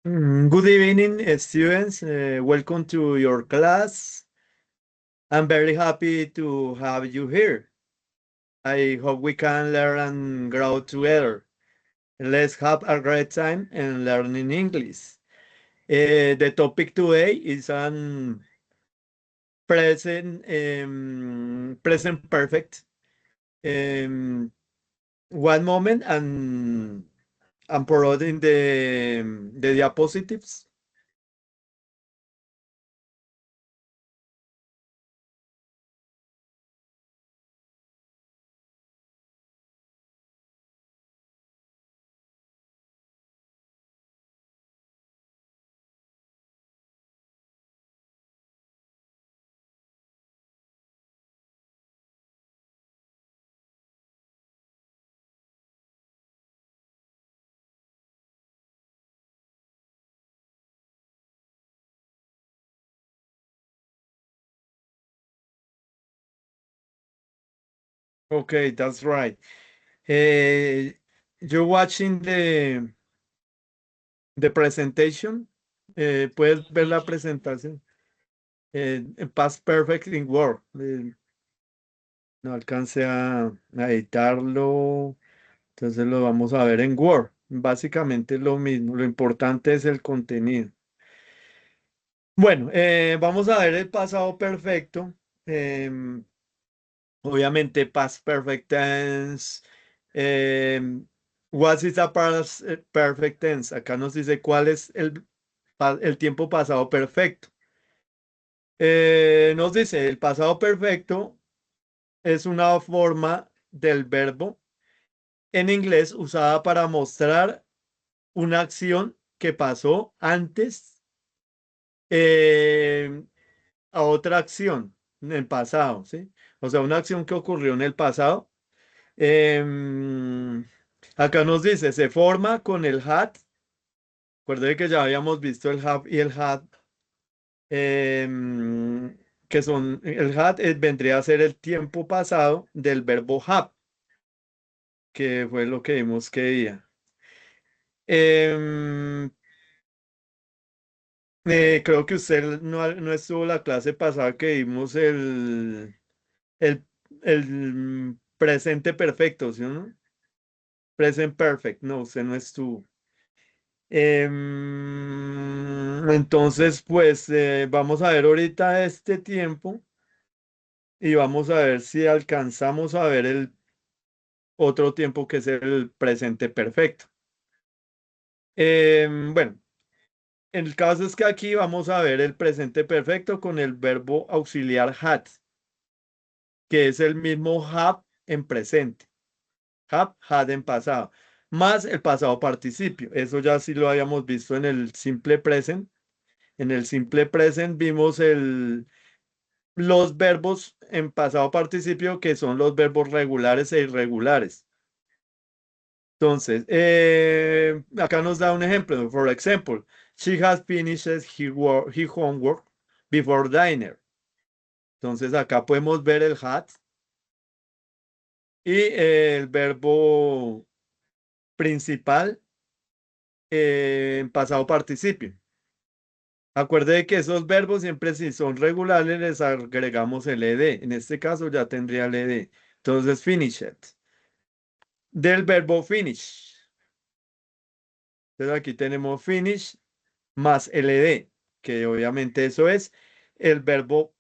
Good evening, students. Welcome to your class. I'm very happy to have you here. I hope we can learn and grow together. Let's have a great time and learning English. The topic today is an present perfect. Um, One moment and providing the diapositives. Okay, that's right. Eh, you're watching the presentation. Puedes ver la presentación. En Past Perfect in Word. No alcancé a editarlo. Entonces lo vamos a ver en Word. Básicamente es lo mismo. Lo importante es el contenido. Bueno, vamos a ver el pasado perfecto. Em, Obviamente, past perfect tense. em, what is a past perfect tense? Acá nos dice cuál es el tiempo pasado perfecto. Nos dice, el pasado perfecto es una forma del verbo en inglés usada para mostrar una acción que pasó antes eh, a otra acción en el pasado, ¿sí? O sea, una acción que ocurrió en el pasado. Em, Acá nos dice, se forma con el had. Recuerde que ya habíamos visto el have y el had, que son, el had vendría a ser el tiempo pasado del verbo have, que fue lo que vimos que día. Em, Creo que usted no estuvo la clase pasada que vimos el, el presente perfecto, ¿sí o no? Present perfect, no, usted no estuvo. Entonces, pues vamos a ver ahorita este tiempo y vamos a ver si alcanzamos a ver el otro tiempo que es el presente perfecto. Bueno, el caso es que aquí vamos a ver el presente perfecto con el verbo auxiliar had, que es el mismo have en presente, have, had en pasado, más el pasado participio. Eso ya sí lo habíamos visto en el simple present. En el simple present vimos los verbos en pasado participio, que son los verbos regulares e irregulares. Entonces, acá nos da un ejemplo. For example, she has finished her homework before dinner. Entonces, acá podemos ver el had y el verbo principal en pasado participio. Acuerde que esos verbos siempre si son regulares les agregamos el ed. En este caso ya tendría el ed. Entonces, finished. Del verbo finish. Entonces aquí tenemos finish más ld, que obviamente eso es el verbo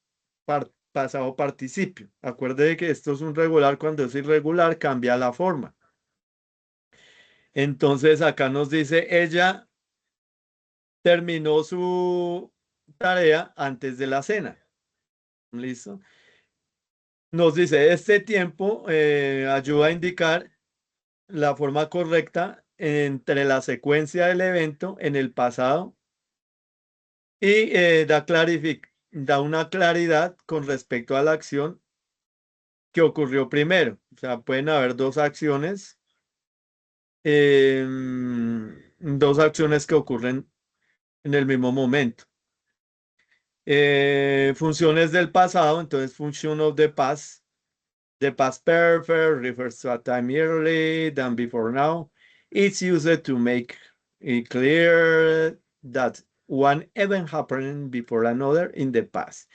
pasado participio. Acuerde que esto es un regular, cuando es irregular cambia la forma. Entonces acá nos dice, ella terminó su tarea antes de la cena. ¿Listo? Nos dice, este tiempo ayuda a indicar la forma correcta entre la secuencia del evento en el pasado y da una claridad con respecto a la acción que ocurrió primero. O sea, pueden haber dos acciones que ocurren en el mismo momento. Funciones del pasado, entonces function of the past. The past perfect refers to a time early than before now. It's used to make it clear that one event happened before another in the past.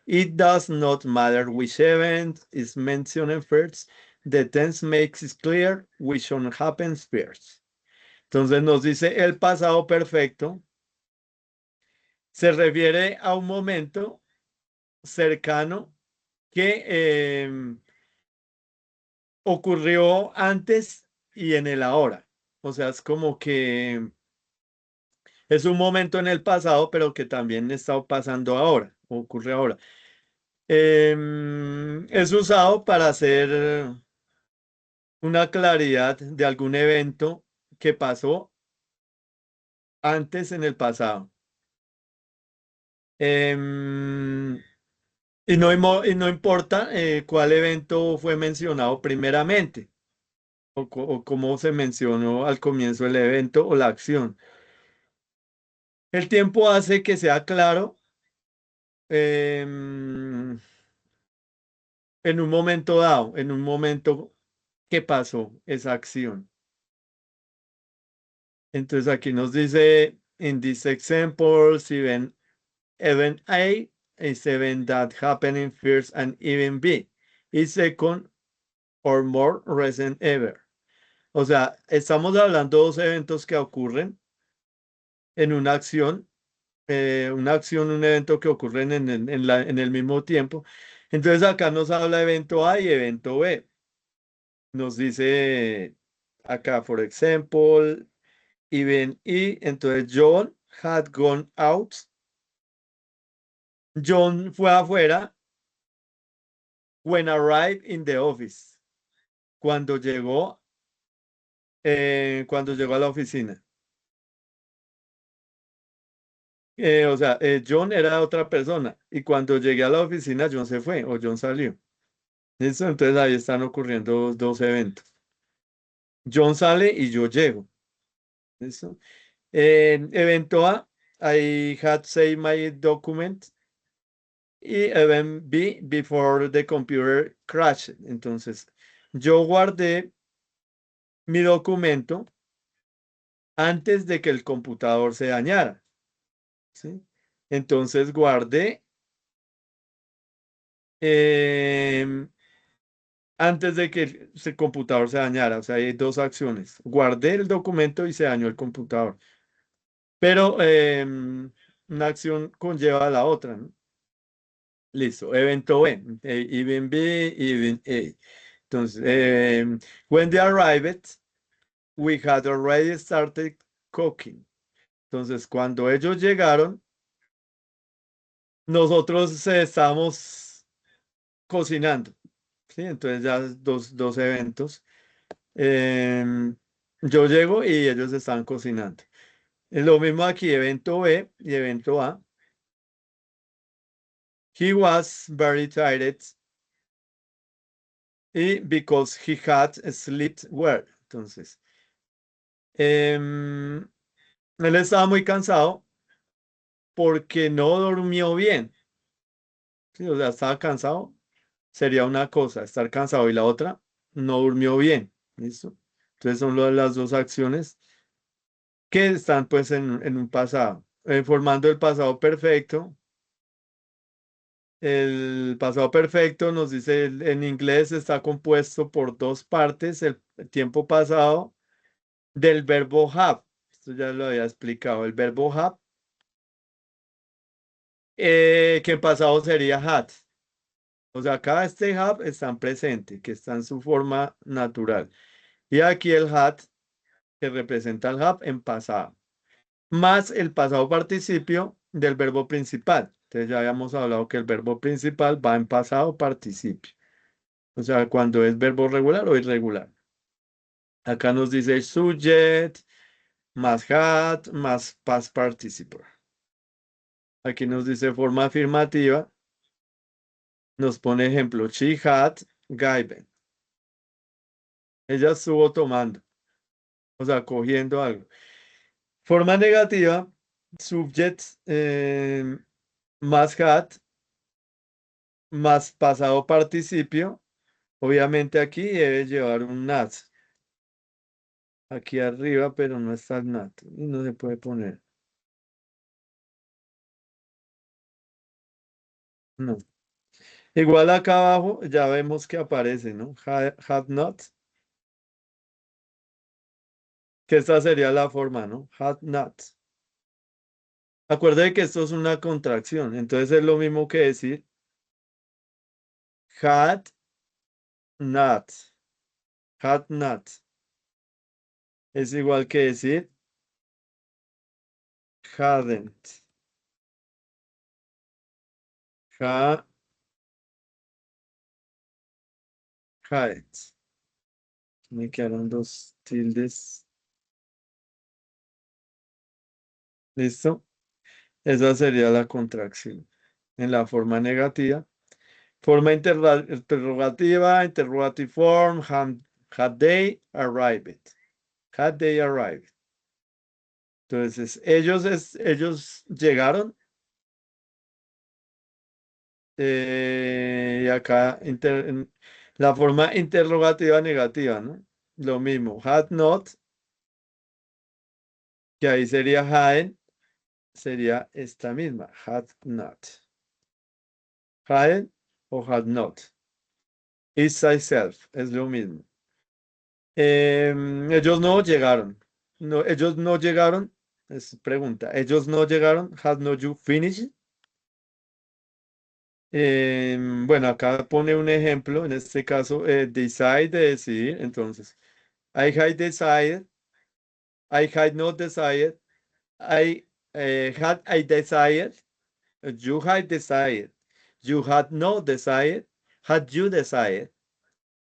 It does not matter which event is mentioned first. The tense makes it clear which one happens first. Entonces nos dice el pasado perfecto se refiere a un momento cercano que ocurrió antes y en el ahora. O sea, es como que es un momento en el pasado, pero que también está pasando ahora, ocurre ahora. Es usado para hacer una claridad de algún evento que pasó antes en el pasado. Em, y no importa cuál evento fue mencionado primeramente o cómo se mencionó al comienzo del evento o la acción. El tiempo hace que sea claro em, en un momento dado, en un momento que pasó esa acción. Entonces aquí nos dice, in this example, event A is event that happened in first and event B is second or more recent ever. O sea, estamos hablando de dos eventos que ocurren en una acción, un evento que ocurren en el mismo tiempo. Entonces acá nos habla evento A y evento B. Nos dice acá, for example, event E, entonces John had gone out. John fue afuera when arrived in the office. Cuando cuando llegó a la oficina. O sea, John era otra persona y cuando llegué a la oficina, John se fue o John salió. ¿Listo? Entonces ahí están ocurriendo dos eventos. John sale y yo llego. ¿Listo? Evento A, I had saved my document. Y event B, before the computer crashed. Entonces, yo guardé mi documento antes de que el computador se dañara. ¿Sí? Entonces, guardé antes de que el computador se dañara. O sea, hay dos acciones. Guardé el documento y se dañó el computador. Pero una acción conlleva a la otra, ¿no? Listo. Evento B. Event B, event A. Entonces, when they arrived, we had already started cooking. Entonces, cuando ellos llegaron, nosotros estábamos cocinando. ¿Sí? Entonces, ya dos eventos. Em, yo llego y ellos están cocinando. Es lo mismo aquí, evento B y evento A. He was very tired y because he had slept well. Entonces, él estaba muy cansado porque no durmió bien. Sí, o sea, estaba cansado, sería una cosa, estar cansado y la otra, no durmió bien. ¿Listo? Entonces son las dos acciones que están pues en un pasado. Formando el pasado perfecto. El pasado perfecto nos dice en inglés está compuesto por dos partes, el tiempo pasado del verbo have. Esto ya lo había explicado. El verbo have, que en pasado sería had. O sea, acá este have está en presente, que está en su forma natural. Y aquí el had, que representa el have en pasado. Más el pasado participio del verbo principal. Entonces ya habíamos hablado que el verbo principal va en pasado participio. O sea, cuando es verbo regular o irregular. Acá nos dice subject, más had, más past participle. Aquí nos dice forma afirmativa. Nos pone ejemplo, she had given. Ella estuvo tomando, o sea, cogiendo algo. Forma negativa, subject más had, más pasado participio. Obviamente aquí debe llevar un not. Aquí arriba, pero no está el not. Y no se puede poner. No. Igual acá abajo ya vemos que aparece, ¿no? Had not, que esta sería la forma, ¿no? Had not. Acuerde que esto es una contracción, entonces es lo mismo que decir had not. Had not. Es igual que decir hadn't. Ha, hadn't. Me quedaron dos tildes. ¿Listo? Esa sería la contracción en la forma negativa. Forma interrogativa, interrogative form, had they arrived. Had they arrived. Entonces, ellos llegaron. Y acá la forma interrogativa negativa, ¿no? Lo mismo. Had not, que ahí sería hadn't, sería esta misma. Had not. Hadn't o had not. Is self, es lo mismo. Ellos no llegaron. No, ellos no llegaron. Es pregunta. Ellos no llegaron. Had not you finished? Bueno, acá pone un ejemplo. En este caso, decide de decidir. Entonces, I had decided. I had not decided. I had I decided. You had decided. You had not decided. Had you decided?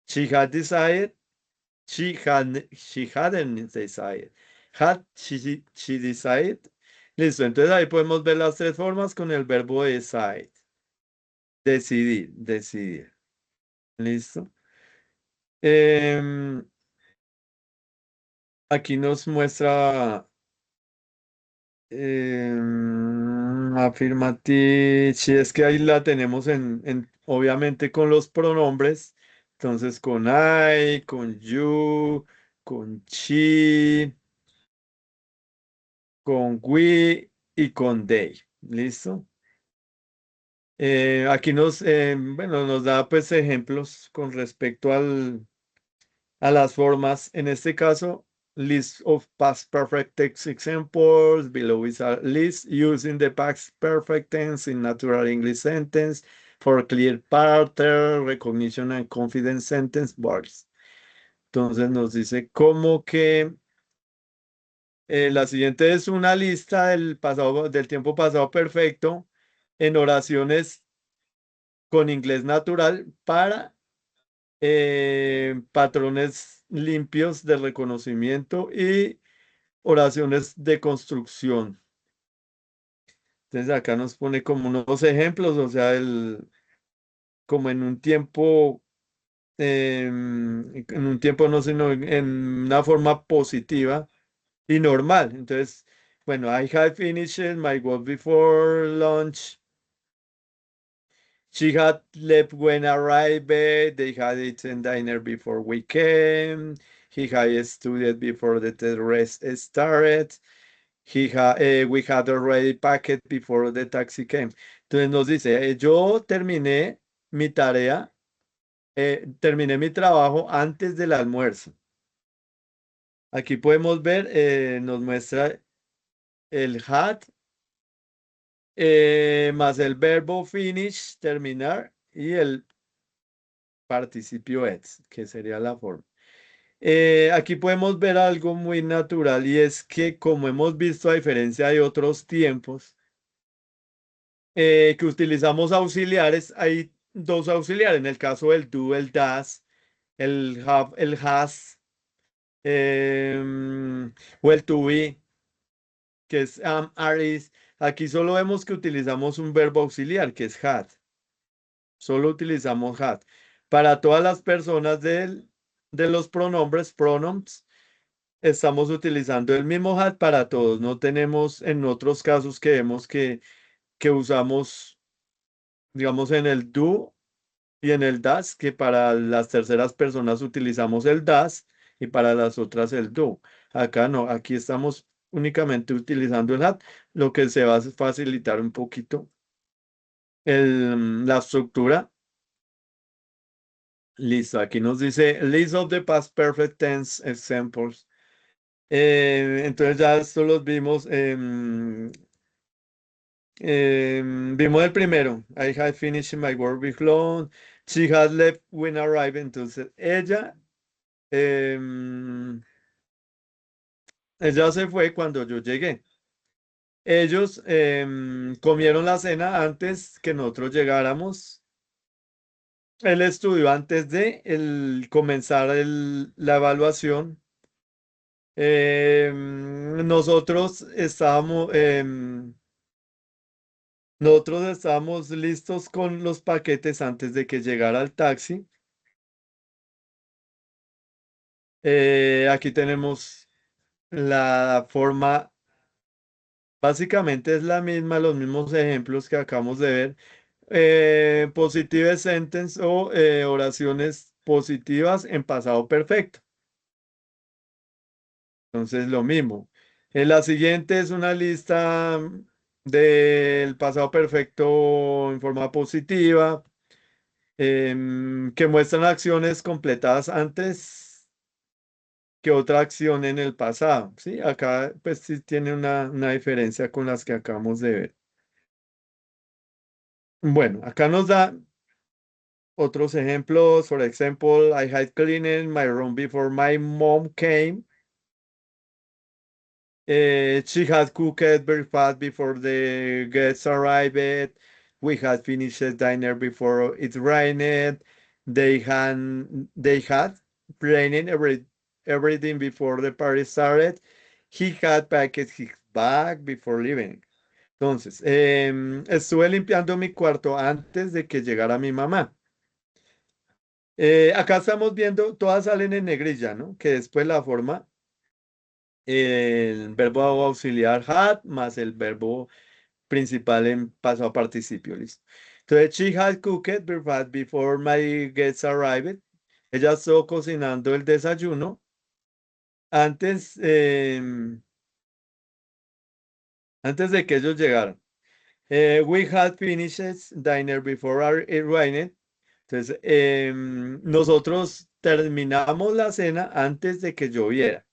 She had decided. She hadn't decided. Had she decided? Listo, entonces ahí podemos ver las tres formas con el verbo decide. Decidir, decidir. Listo. Em, Aquí nos muestra afirmativo. Si es que ahí la tenemos obviamente con los pronombres. Entonces con I, con you, con she, con we y con they. ¿Listo? Aquí bueno, nos da pues ejemplos con respecto a las formas. En este caso, list of past perfect tense examples. Below is a list using the past perfect tense in natural English sentence for clear pattern, recognition and confidence sentence words. Entonces nos dice como que la siguiente es una lista del tiempo pasado perfecto en oraciones con inglés natural para patrones limpios de reconocimiento y oraciones de construcción. Entonces acá nos pone como unos ejemplos, o sea, como en un tiempo, en un tiempo no, sino en una forma positiva y normal. Entonces, bueno, I had finished my work before lunch. She had left when I arrived. They had eaten dinner before we came. He had studied before the rest started. We had already packed before the taxi came. Entonces nos dice, yo terminé mi tarea, terminé mi trabajo antes del almuerzo. Aquí podemos ver, nos muestra el had más el verbo finish, terminar, y el participio es, que sería la forma. Aquí podemos ver algo muy natural y es que como hemos visto a diferencia de otros tiempos, que utilizamos auxiliares, hay dos auxiliares, en el caso del do, el das, el have, el has, o el to be, que es are, is. Aquí solo vemos que utilizamos un verbo auxiliar, que es had. Solo utilizamos had. Para todas las personas de los pronombres, pronouns, estamos utilizando el mismo had para todos. No tenemos en otros casos que vemos que usamos, digamos, en el do y en el das, que para las terceras personas utilizamos el das y para las otras el do. Acá no, aquí estamos únicamente utilizando el had, lo que se va a facilitar un poquito La estructura. Listo, aquí nos dice list of the past perfect tense examples. Entonces ya esto los vimos. Vimos el primero. I had finished my work with loan. She had left when I arrived. Entonces em, ella se fue cuando yo llegué. Ellos comieron la cena antes que nosotros llegáramos. Él estudió antes de comenzar la evaluación. Nosotros estábamos listos con los paquetes antes de que llegara el taxi. Aquí tenemos la forma, básicamente es la misma, los mismos ejemplos que acabamos de ver. Positive sentence o oraciones positivas en pasado perfecto. Entonces, lo mismo. La siguiente es una lista del pasado perfecto en forma positiva, que muestran acciones completadas antes que otra acción en el pasado. Sí, acá pues sí tiene una diferencia con las que acabamos de ver. Bueno, acá nos da otros ejemplos. For example, I had cleaned my room before my mom came. She had cooked very fast before the guests arrived. We had finished the dinner before it rained. They had planned everything before the party started. He had packed his bag before leaving. Entonces, estuve limpiando mi cuarto antes de que llegara mi mamá. Acá estamos viendo, todas salen en negrilla, ¿no? Que después la forma el verbo auxiliar had más el verbo principal en pasado participio, listo. Entonces, she had cooked breakfast before my guests arrived. Ella estuvo cocinando el desayuno antes, antes de que ellos llegaran. We had finished dinner before it rained. Entonces, nosotros terminamos la cena antes de que lloviera.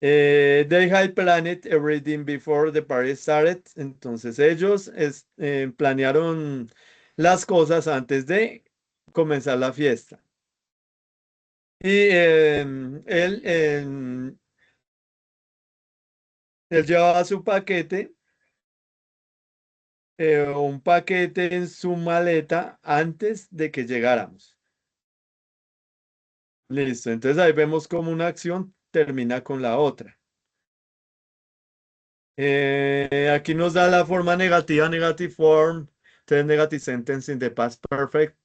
They had planned everything before the party started. Entonces ellos planearon las cosas antes de comenzar la fiesta. Y él llevaba su paquete, un paquete en su maleta antes de que llegáramos. Listo. Entonces ahí vemos cómo una acción termina con la otra. Aquí nos da la forma negativa, negative form, entonces negative sentence in the past perfect.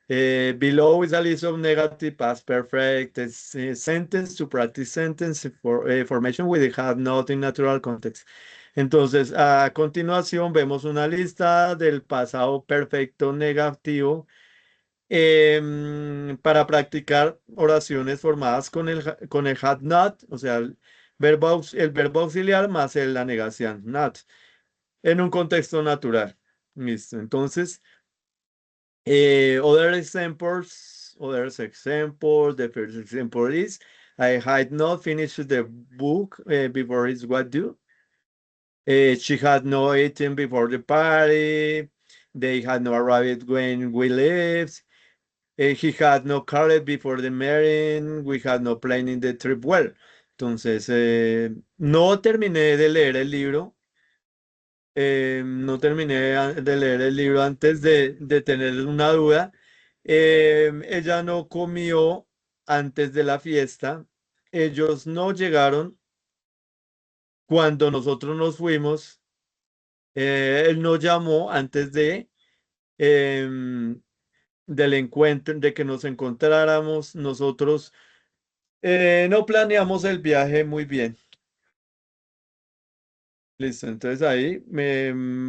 Below is a list of negative past perfect sentence to practice sentence for formation with have not in natural context. Entonces, a continuación vemos una lista del pasado perfecto negativo para practicar oraciones formadas con el had not, o sea, el verbo auxiliar más la negación, not, en un contexto natural. Listo. Entonces, the first example is, I had not finished the book before it's what do. She had not eaten before the party. They had not arrived when we left. He had no card before the meeting. We had no planning the trip well. Entonces, no terminé de leer el libro. No terminé de leer el libro antes de tener una duda. Ella no comió antes de la fiesta. Ellos no llegaron cuando nosotros nos fuimos. Él nos llamó antes em, del encuentro, de que nos encontráramos. Nosotros no planeamos el viaje muy bien. Listo, entonces ahí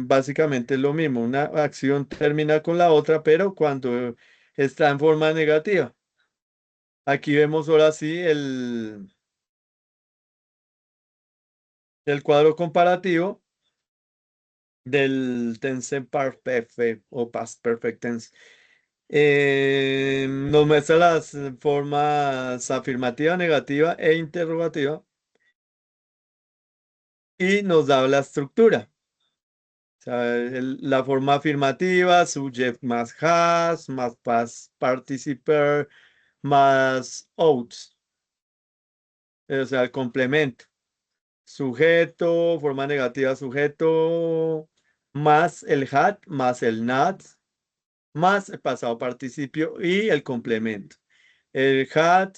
básicamente es lo mismo. Una acción termina con la otra, pero cuando está en forma negativa. Aquí vemos ahora sí el cuadro comparativo. del tense perfect o past perfect tense. Nos muestra las formas afirmativa, negativa e interrogativa y nos da la estructura. O sea, la forma afirmativa, subject más has, más past participer, más outs, o sea, el complemento. Sujeto, forma negativa, sujeto, más el had, más el not, más el pasado participio y el complemento. El had,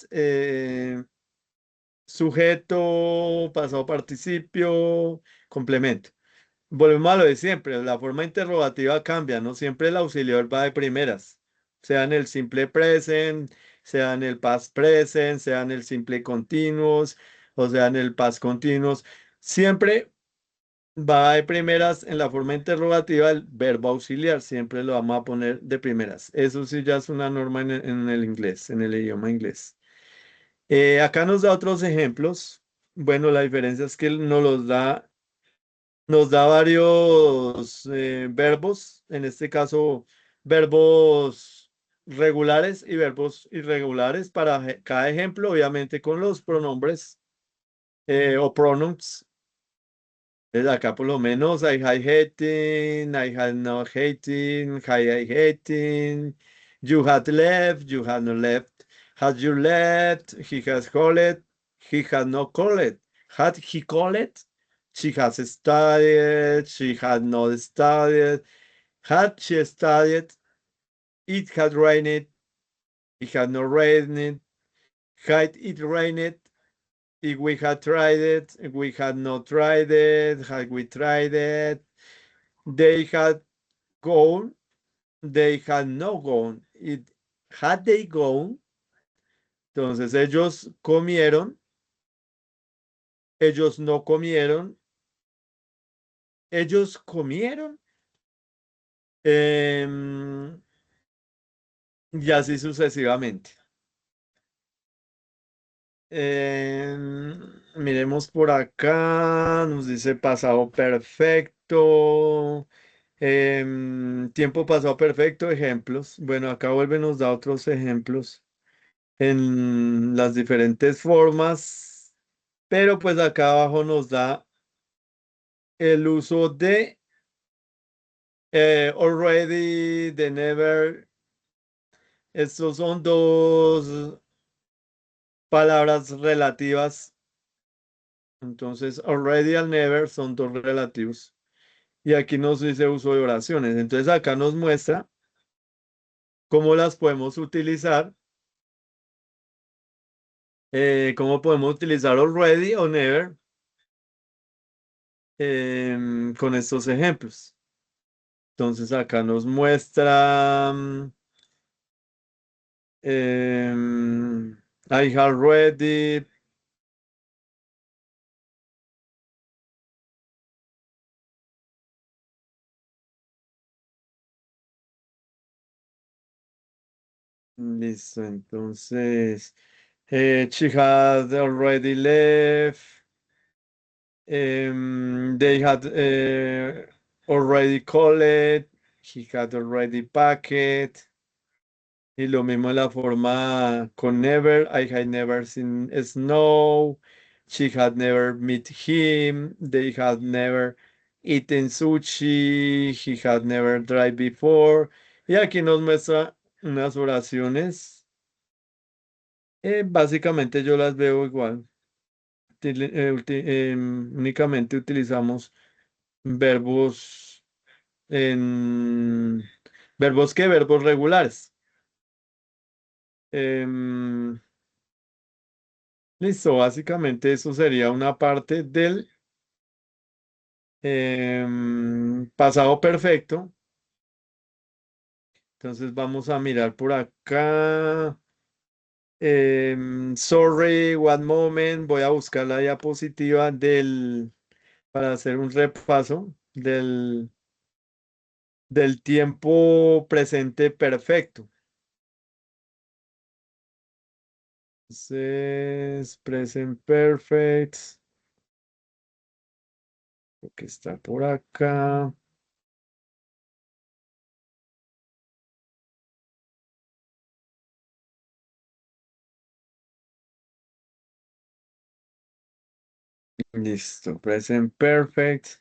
sujeto, pasado participio, complemento. Volvemos a lo de siempre, la forma interrogativa cambia, no siempre el auxiliar va de primeras, sea en el simple present, sea en el past present, sea en el simple continuous, o sea en el past continuous. Siempre va de primeras en la forma interrogativa el verbo auxiliar, siempre lo vamos a poner de primeras. Eso sí ya es una norma en el inglés, en el idioma inglés. Acá nos da otros ejemplos. Bueno, la diferencia es que nos da varios verbos, en este caso verbos regulares y verbos irregulares para cada ejemplo, obviamente con los pronombres o pronouns. Entonces acá por lo menos I had hating, I had not hating, I hating, you had left, you had not left, had you left, he has called, he had not called, had he called, she has studied, she had not studied, had she studied, it had rained, it had not rained, had it rained, if we had tried it, we had not tried it, had we tried it, they had gone, they had not gone. Had they gone, entonces ellos comieron, ellos no comieron, ellos comieron, em, y así sucesivamente. Miremos por acá, nos dice pasado perfecto, tiempo pasado perfecto, ejemplos. Bueno, acá vuelve, nos da otros ejemplos en las diferentes formas, pero pues acá abajo nos da el uso de already, de never. Estos son dos palabras relativas. Entonces, already al never son dos relativos. Y aquí nos dice uso de oraciones. Entonces acá nos muestra cómo las podemos utilizar, cómo podemos utilizar already o never con estos ejemplos. Entonces acá nos muestra, I have already, listo, entonces, she had already left, they had already called, he had already packed. Y lo mismo la forma con never. I had never seen snow. She had never met him. They had never eaten sushi. He had never tried before. Y aquí nos muestra unas oraciones. Básicamente yo las veo igual. Únicamente utilizamos verbos en verbos que verbos regulares. Em, Listo, básicamente eso sería una parte del pasado perfecto. Entonces vamos a mirar por acá. Sorry, one moment. Voy a buscar la diapositiva para hacer un repaso del tiempo presente perfecto. Entonces, present perfect, lo que está por acá. Listo, present perfect.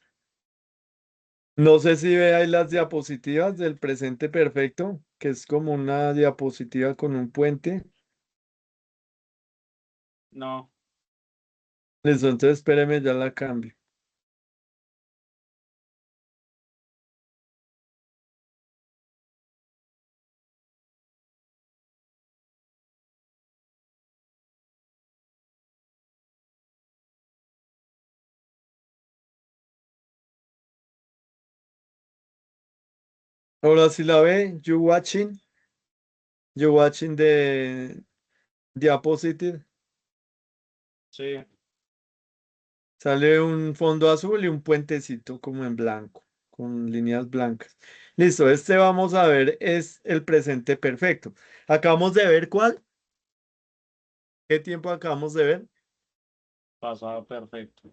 No sé si ve ahí las diapositivas del presente perfecto, que es como una diapositiva con un puente. No. Listo, entonces espéreme, ya la cambio. Ahora sí la ve, you watching the diapositive. Sí. Sale un fondo azul y un puentecito como en blanco, con líneas blancas. Listo, este vamos a ver es el presente perfecto. Acabamos de ver cuál. ¿Qué tiempo acabamos de ver? Pasado perfecto.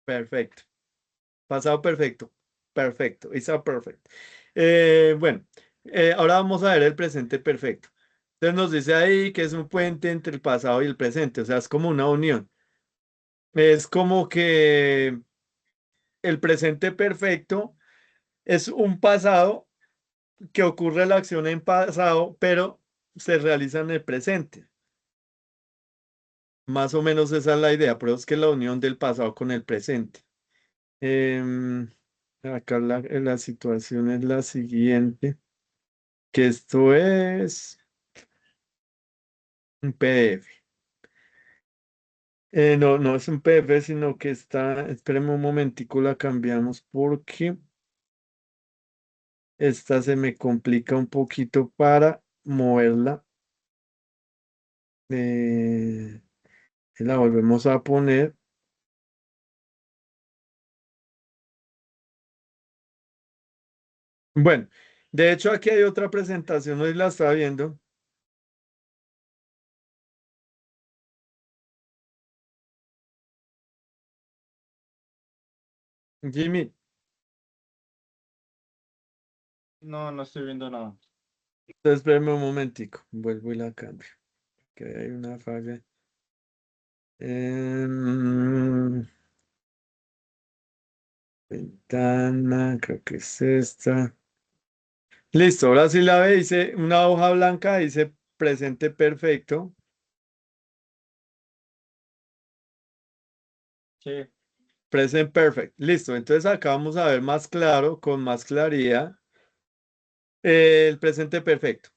Perfecto. Pasado perfecto. Perfecto. It's a perfect. Bueno, ahora vamos a ver el presente perfecto. Entonces nos dice ahí que es un puente entre el pasado y el presente, o sea, es como una unión. Es como que el presente perfecto es un pasado que ocurre la acción en pasado, pero se realiza en el presente. Más o menos esa es la idea, pero es que la unión del pasado con el presente. Em, acá la situación es la siguiente, que esto es un PDF. No, no es un PDF, sino que está, espéreme un momentico, la cambiamos porque esta se me complica un poquito para moverla. Eh, la volvemos a poner. Bueno, de hecho aquí hay otra presentación, hoy la está viendo. Jimmy, No, no estoy viendo nada. entonces espérame un momentico, vuelvo y la cambio, que hay una falla. Em, ventana, creo que es esta. Listo, ahora sí la ve, dice una hoja blanca, dice presente perfecto, Sí. present perfect. Listo, entonces acá vamos a ver más claro, con más claridad, el presente perfecto.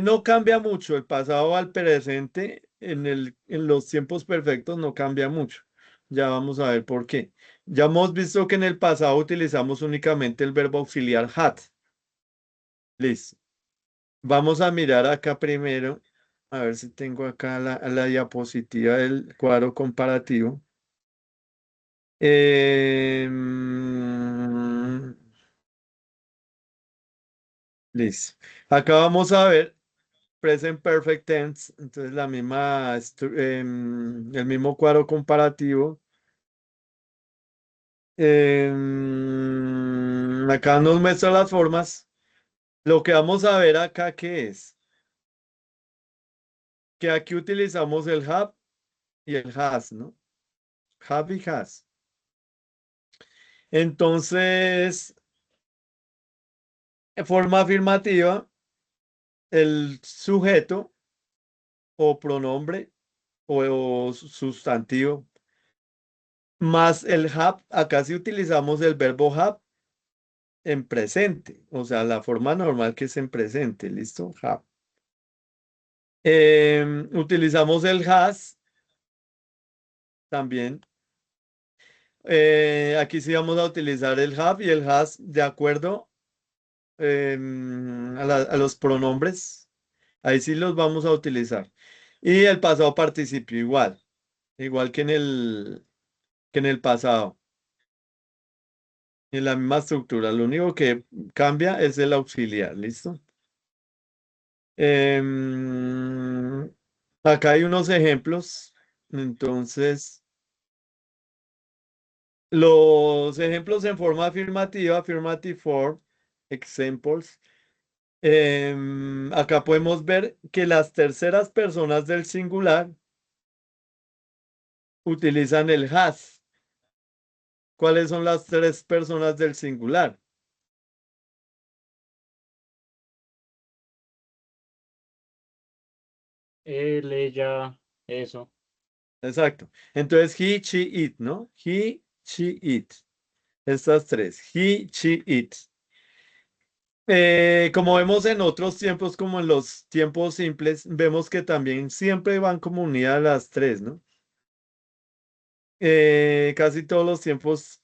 No cambia mucho el pasado al presente en los tiempos perfectos, no cambia mucho. Ya vamos a ver por qué. Ya hemos visto que en el pasado utilizamos únicamente el verbo auxiliar had. Listo. Vamos a mirar acá primero, a ver si tengo acá la diapositiva del cuadro comparativo. Em, listo. Acá vamos a ver present perfect tense, entonces la misma, el mismo cuadro comparativo. Acá nos muestra las formas. Lo que vamos a ver acá que es que aquí utilizamos el have y el has, ¿no? Have y has. Entonces, en forma afirmativa, el sujeto o pronombre o sustantivo más el have, acá sí utilizamos el verbo have en presente, o sea, la forma normal que es en presente, ¿listo? Have. Utilizamos el has también. Aquí sí vamos a utilizar el have y el has de acuerdo a los pronombres. Ahí sí los vamos a utilizar. Y el pasado participio igual, igual que en el pasado, en la misma estructura. Lo único que cambia es el auxiliar, ¿listo? Em, acá hay unos ejemplos. Entonces, los ejemplos en forma afirmativa, affirmative form, examples. Acá podemos ver que las terceras personas del singular utilizan el has. ¿Cuáles son las tres personas del singular? Él, ella, eso. Exacto. Entonces, he, she, it, ¿no? He, she, it. Estas tres. He, she, it. Como vemos en otros tiempos, como en los tiempos simples, vemos que también siempre van como unidas las tres, ¿no? Casi todos los tiempos,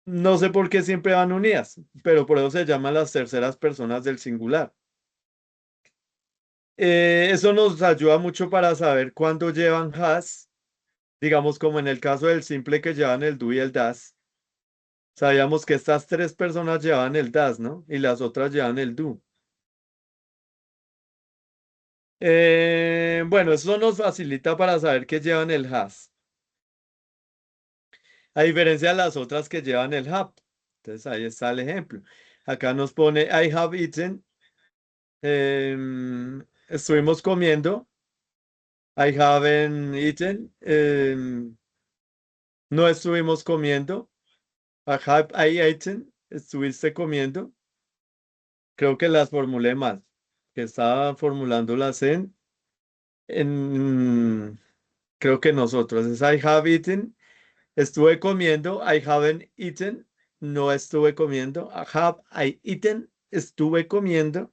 no sé por qué siempre van unidas, pero por eso se llaman las terceras personas del singular. Eso nos ayuda mucho para saber cuándo llevan has, digamos como en el caso del simple que llevan el do y el das. Sabíamos que estas tres personas llevan el das, ¿no? Y las otras llevan el do. Bueno, eso nos facilita para saber que llevan el has, a diferencia de las otras que llevan el have. Entonces ahí está el ejemplo. Acá nos pone I have eaten. Estuvimos comiendo. I haven't eaten. No estuvimos comiendo. I have I eaten. Estuviste comiendo. Creo que las formulé mal. Que estaba formulándolas en creo que nosotros. Es I have eaten. Estuve comiendo. I haven't eaten. No estuve comiendo. Have I eaten. Estuve comiendo.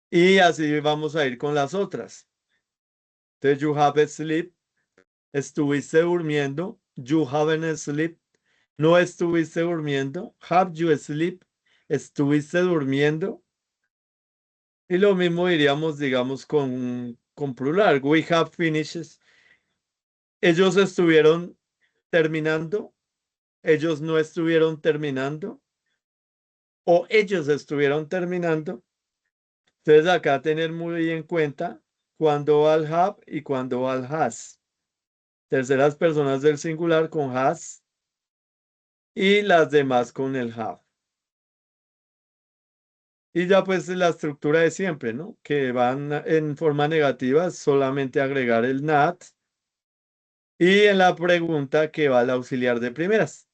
Y así vamos a ir con las otras. Entonces, you have sleep. Estuviste durmiendo. You haven't sleep. No estuviste durmiendo. Have you sleep? Estuviste durmiendo. Y lo mismo diríamos, digamos, con plural. We have finished. Ellos estuvieron terminando. Ellos no estuvieron terminando. O ellos estuvieron terminando. Entonces acá tener muy en cuenta cuándo va el have y cuándo va el has. Terceras personas del singular con has y las demás con el have. Y ya pues la estructura de siempre, ¿no? Que van en forma negativa, solamente agregar el not. Y en la pregunta que va el auxiliar de primeras.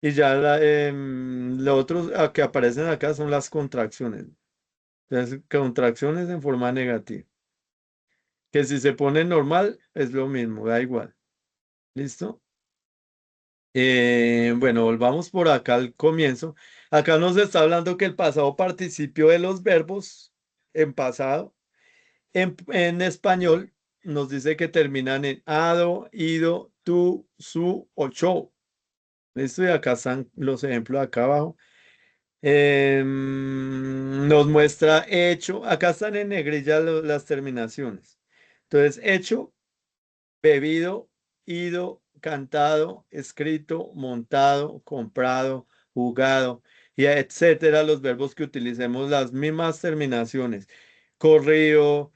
Y ya lo otro que aparecen acá son las contracciones. Entonces, contracciones en forma negativa. Que si se pone normal es lo mismo, da igual. ¿Listo? Bueno, volvamos por acá al comienzo. Acá nos está hablando que el pasado participio de los verbos en pasado, en español, nos dice que terminan en ado, ido, tú, su o cho. ¿Listo? Y acá están los ejemplos acá abajo. Nos muestra hecho. Acá están en negrilla las terminaciones. Entonces, hecho, bebido, ido, cantado, escrito, montado, comprado, jugado, y etcétera, los verbos que utilicemos las mismas terminaciones. Corrido,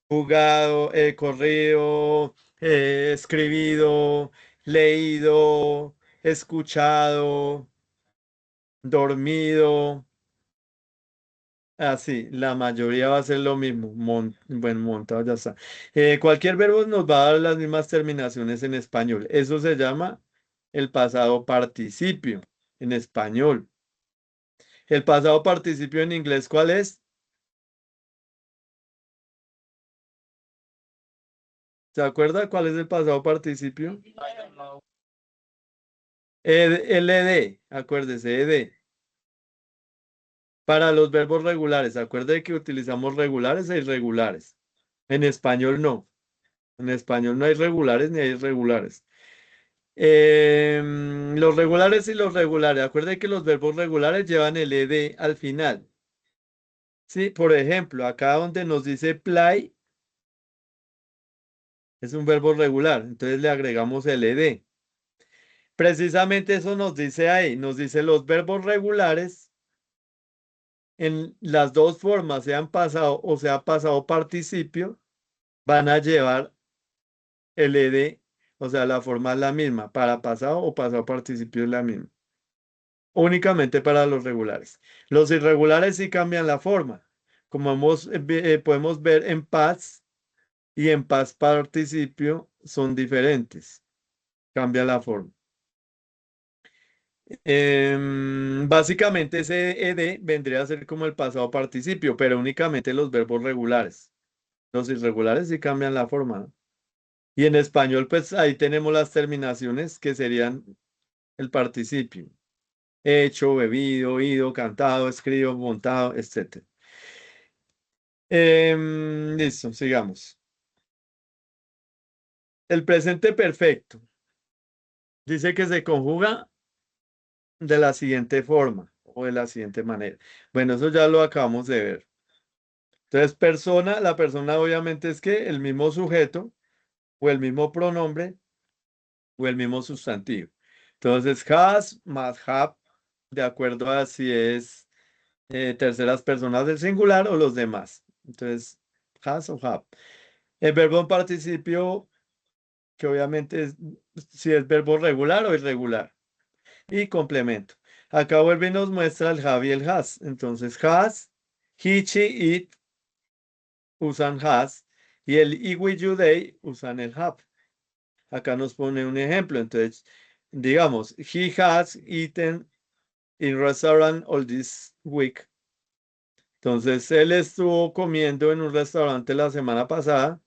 jugado, corrido, escribido, leído, escuchado, dormido. Así, la mayoría va a ser lo mismo. Bueno, montado ya está. Cualquier verbo nos va a dar las mismas terminaciones en español. Eso se llama el pasado participio en español. El pasado participio en inglés, ¿cuál es? ¿Se acuerda cuál es el pasado participio? I don't know. LD, acuérdese, ED. Para los verbos regulares, acuerde que utilizamos regulares e irregulares. En español no. En español no hay regulares ni hay irregulares. Los regulares y los regulares. Acuerde que los verbos regulares llevan el ed al final. Sí, por ejemplo, acá donde nos dice play es un verbo regular, entonces le agregamos el ed. Precisamente eso nos dice ahí, nos dice los verbos regulares en las dos formas, sean pasado o sea pasado participio, van a llevar el ed, o sea, la forma es la misma, para pasado o pasado participio es la misma. Únicamente para los regulares. Los irregulares sí cambian la forma. Como podemos ver en paz y en paz participio son diferentes. Cambia la forma. Básicamente ese ed vendría a ser como el pasado participio, pero únicamente los verbos regulares. Los irregulares sí cambian la forma, ¿no? Y en español, pues ahí tenemos las terminaciones que serían el participio. Hecho, bebido, oído, cantado, escrito, montado, etc. Listo, sigamos. El presente perfecto dice que se conjuga de la siguiente forma o de la siguiente manera. Bueno, eso ya lo acabamos de ver. Entonces, persona, la persona obviamente es que el mismo sujeto o el mismo pronombre o el mismo sustantivo. Entonces, has más have, de acuerdo a si es terceras personas del singular o los demás. Entonces, has o have. El verbo en participio, que obviamente es si es verbo regular o irregular. Y complemento. Acá vuelve y nos muestra el have y el has. Entonces, has, he, she, it usan has y el I, we, you, they usan el have. Acá nos pone un ejemplo. Entonces, digamos, he has eaten in restaurant all this week. Entonces, él estuvo comiendo en un restaurante la semana pasada.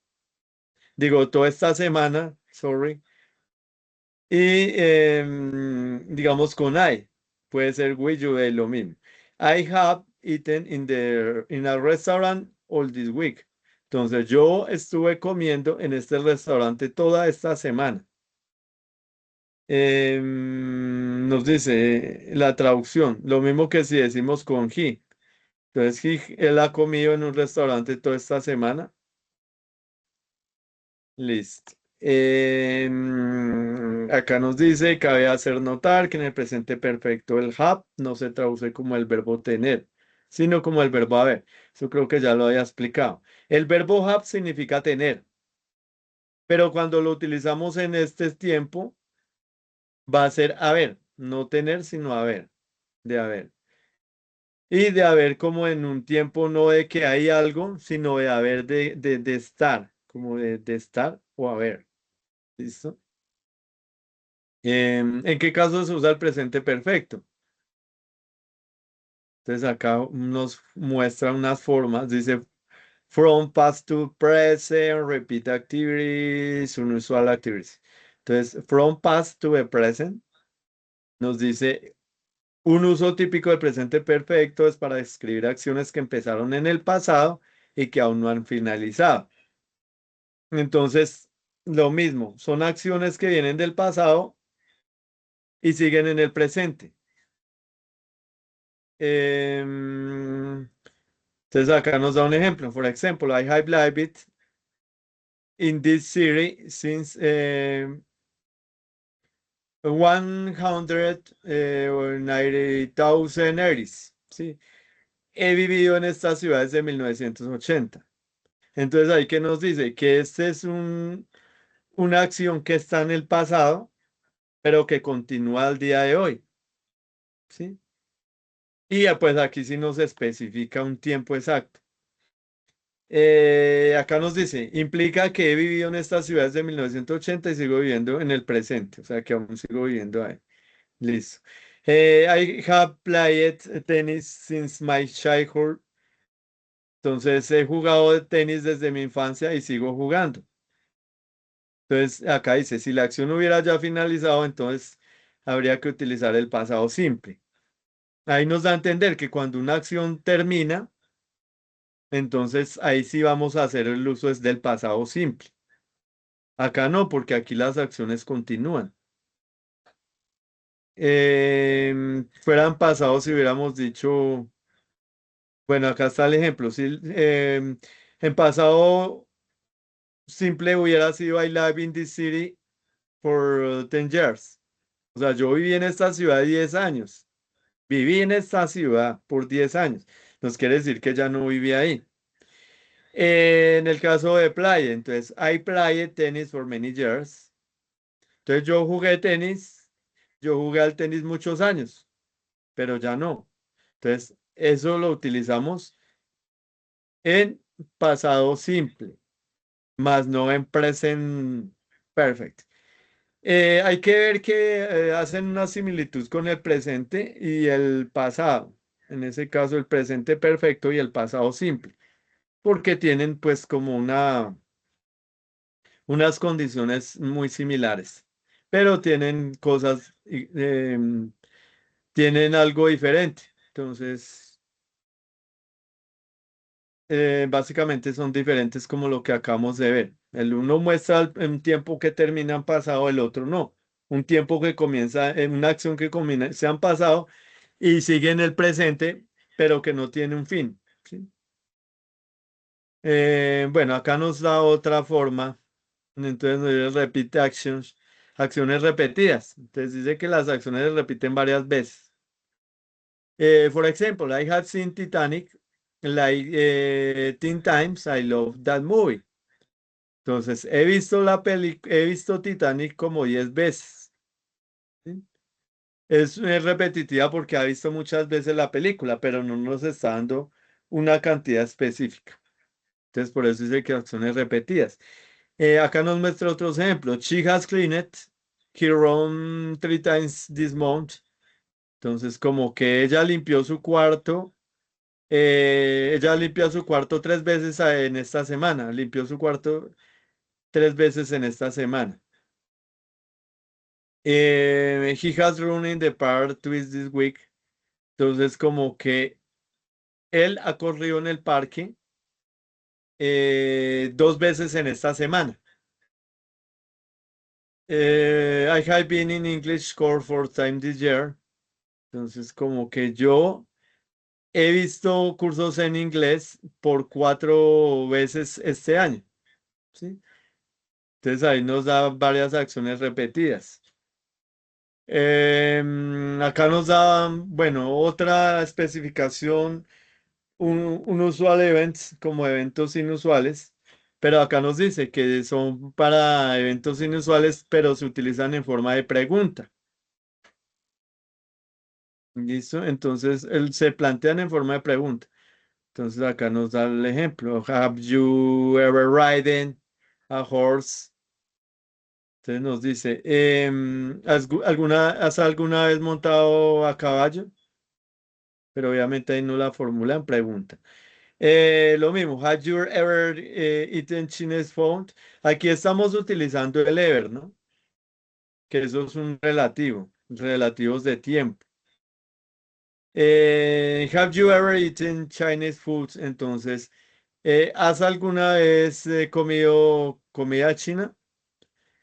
Digo, toda esta semana, sorry. Y digamos con I, puede ser with you, es lo mismo. I have eaten in a restaurant all this week. Entonces yo estuve comiendo en este restaurante toda esta semana. Nos dice la traducción, lo mismo que si decimos con he. Entonces él ha comido en un restaurante toda esta semana. Listo. Acá nos dice, cabe hacer notar que en el presente perfecto el have no se traduce como el verbo tener, sino como el verbo haber. Eso creo que ya lo había explicado. El verbo have significa tener, pero cuando lo utilizamos en este tiempo va a ser haber, no tener, sino haber, de haber. Y de haber como en un tiempo no de que hay algo, sino de haber de estar, como de estar o haber. ¿Listo? ¿En qué caso se usa el presente perfecto? Entonces acá nos muestra unas formas, dice from past to present, repeat activities, unusual activities. Entonces, from past to the present nos dice un uso típico del presente perfecto es para describir acciones que empezaron en el pasado y que aún no han finalizado. Entonces, lo mismo, son acciones que vienen del pasado y siguen en el presente. Em, Entonces acá nos da un ejemplo. For example, I have lived in this city since 190,000 years. ¿Sí? He vivido en esta ciudad desde 1980. Entonces ahí que nos dice que este es una acción que está en el pasado, pero que continúa al día de hoy. ¿Sí? Y pues aquí sí nos especifica un tiempo exacto. Acá nos dice, implica que he vivido en estas ciudades de 1980 y sigo viviendo en el presente, o sea que aún sigo viviendo ahí. Listo. I have played tennis since my childhood. Entonces he jugado de tenis desde mi infancia y sigo jugando. Entonces acá dice, si la acción hubiera ya finalizado, entonces habría que utilizar el pasado simple. Ahí nos da a entender que cuando una acción termina, entonces ahí sí vamos a hacer el uso es del pasado simple. Acá no, porque aquí las acciones continúan. Fueran pasados si hubiéramos dicho, bueno, acá está el ejemplo. Si en pasado simple hubiera sido I live in this city for 10 years. O sea, yo viví en esta ciudad 10 años. Viví en esta ciudad por 10 años. Nos quiere decir que ya no vivía ahí. En el caso de playa, entonces, I played tennis for many years. Entonces yo jugué tenis, yo jugué al tenis muchos años, pero ya no. Entonces, eso lo utilizamos en pasado simple, más no en present, Perfect. Hay que ver que hacen una similitud con el presente y el pasado. En ese caso, el presente perfecto y el pasado simple, porque tienen pues como unas condiciones muy similares, pero tienen cosas, tienen algo diferente. Entonces, básicamente son diferentes como lo que acabamos de ver. El uno muestra un tiempo que termina en pasado, el otro no. Un tiempo que comienza, una acción que comienza en pasado y sigue en el presente, pero que no tiene un fin. ¿Sí? Bueno, acá nos da otra forma. Entonces nos dice repeat actions, acciones repetidas. Entonces dice que las acciones se repiten varias veces. For example, I have seen Titanic like 10 times. I love that movie. Entonces, he visto Titanic como 10 veces. ¿Sí? Es repetitiva porque ha visto muchas veces la película, pero no nos está dando una cantidad específica. Entonces, por eso dice que acciones repetidas. Acá nos muestra otro ejemplo. She has cleaned her room 3 times this month. Entonces, como que ella limpió su cuarto. Ella limpia su cuarto 3 veces en esta semana. Limpió su cuarto 3 veces en esta semana. He has run in the park twice this week. Entonces, como que él ha corrido en el parque 2 veces en esta semana. I have been in English course 4 times this year. Entonces, como que yo he visto cursos en inglés por 4 veces este año. ¿Sí? Entonces, ahí nos da varias acciones repetidas. Acá nos da, bueno, otra especificación, un usual events como eventos inusuales, pero acá nos dice que son para eventos inusuales, pero se utilizan en forma de pregunta. ¿Listo? Entonces, se plantean en forma de pregunta. Entonces, acá nos da el ejemplo. Have you ever ridden a horse? Entonces nos dice, ¿has alguna vez montado a caballo? Pero obviamente ahí no la formulan pregunta. Lo mismo, have you ever eaten Chinese food? Aquí estamos utilizando el ever, ¿no? Que eso es un relativo, relativos de tiempo. Have you ever eaten Chinese food? Entonces, ¿has alguna vez comido comida china?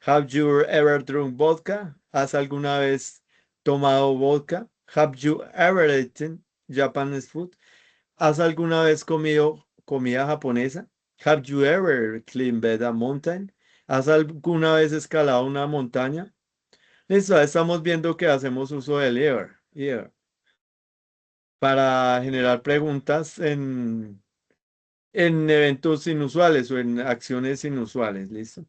Have you ever drunk vodka? ¿Has alguna vez tomado vodka? Have you ever eaten Japanese food? ¿Has alguna vez comido comida japonesa? Have you ever climbed a mountain? ¿Has alguna vez escalado una montaña? Listo, ahí estamos viendo que hacemos uso del ever para generar preguntas en eventos inusuales o en acciones inusuales. ¿Listo?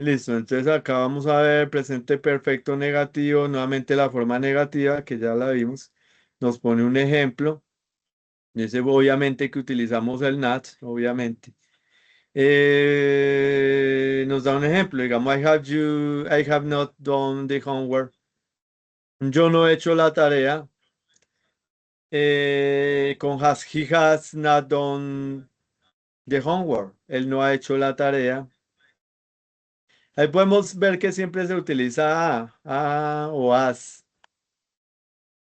Listo, entonces acá vamos a ver presente perfecto negativo, nuevamente la forma negativa que ya la vimos, nos pone un ejemplo, dice obviamente que utilizamos el not, obviamente. Nos da un ejemplo, digamos, I have not done the homework. Yo no he hecho la tarea. He has not done the homework. Él no ha hecho la tarea. Ahí podemos ver que siempre se utiliza a o as.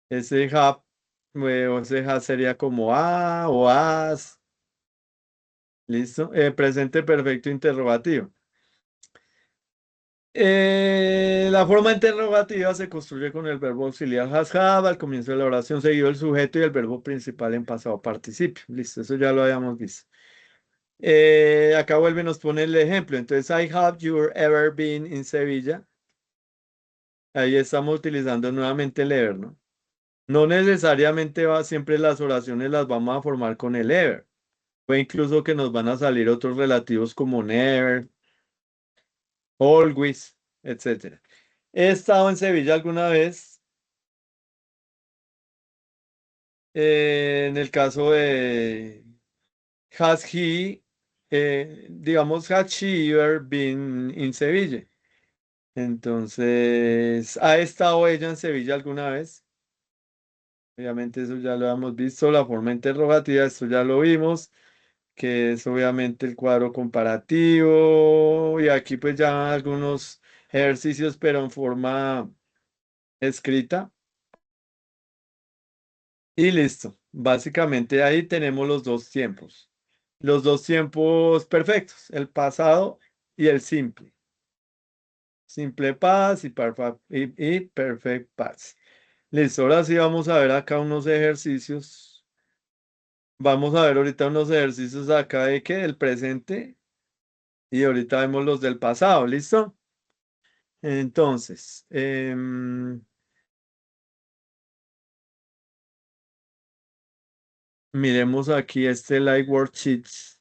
Ese have, o ese have sería como a o as. ¿Listo? Presente perfecto interrogativo. La forma interrogativa se construye con el verbo auxiliar has have al comienzo de la oración, seguido el sujeto y el verbo principal en pasado participio. Listo, eso ya lo habíamos visto. Acá vuelve, nos pone el ejemplo. Entonces, I have you ever been in Sevilla. Ahí estamos utilizando nuevamente el ever, ¿no? No necesariamente siempre las oraciones las vamos a formar con el ever. O incluso que nos van a salir otros relativos como never, always, etcétera. He estado en Sevilla alguna vez. En el caso de has he, digamos, had she ever been in Sevilla? Entonces, ¿ha estado ella en Sevilla alguna vez? Obviamente eso ya lo hemos visto, la forma interrogativa, esto ya lo vimos, que es obviamente el cuadro comparativo y aquí pues ya algunos ejercicios, pero en forma escrita y listo. Básicamente ahí tenemos los dos tiempos perfectos, el pasado y el simple. Simple past y perfect past. Listo, ahora sí vamos a ver acá unos ejercicios. Vamos a ver ahorita unos ejercicios acá de que del presente y ahorita vemos los del pasado, ¿listo? Entonces, miremos aquí este Light Worksheets.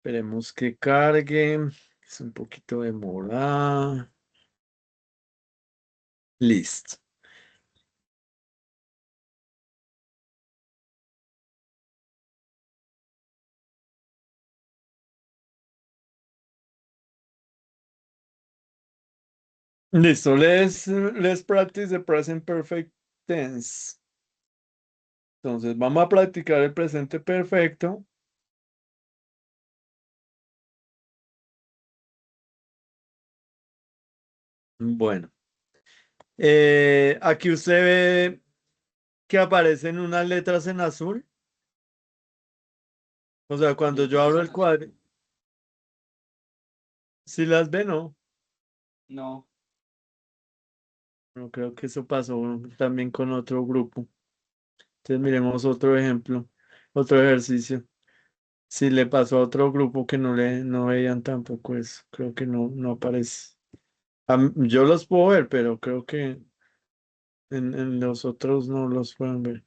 Esperemos que cargue. Es un poquito demorada. Listo. Listo. Let's practice the present perfect tense. Entonces, vamos a practicar el presente perfecto. Bueno, aquí usted ve que aparecen unas letras en azul. O sea, cuando yo abro el cuadro, si las ve, no. No. No creo que eso pasó también con otro grupo. Entonces, miremos otro ejemplo, otro ejercicio. Si le pasó a otro grupo que no veían tampoco eso, creo que no aparece. Yo los puedo ver, pero creo que en los otros no los pueden ver.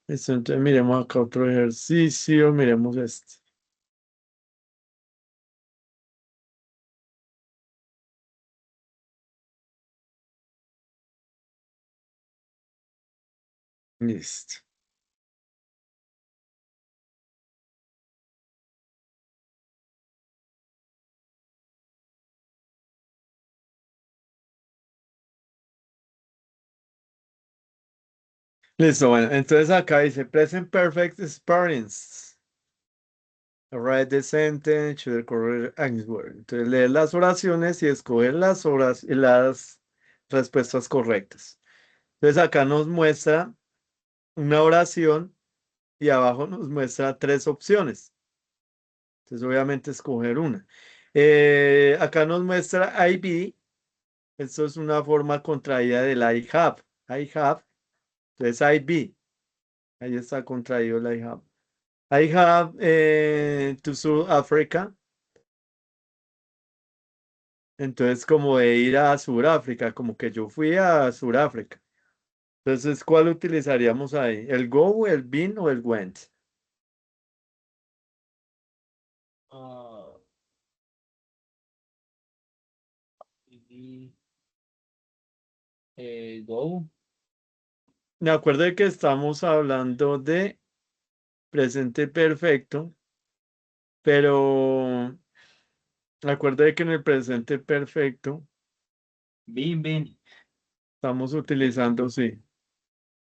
Listo, entonces miremos acá otro ejercicio, miremos este. Listo. Listo, bueno, entonces acá dice Present Perfect Experience. Write the sentence to the correct answer. Entonces leer las oraciones y escoger las respuestas correctas. Entonces acá nos muestra una oración y abajo nos muestra tres opciones. Entonces obviamente escoger una. Acá nos muestra I be. Esto es una forma contraída del I have. I have. Entonces I be. Ahí está contraído el I have. I have to South Africa. Entonces, como de ir a Sudáfrica, como que yo fui a Sudáfrica. Entonces, ¿cuál utilizaríamos ahí? ¿El go, el been o el went? Ah, y, go. Me acuerdo de que estamos hablando de presente perfecto, pero me acuerdo de que en el presente perfecto Bin. estamos utilizando, sí,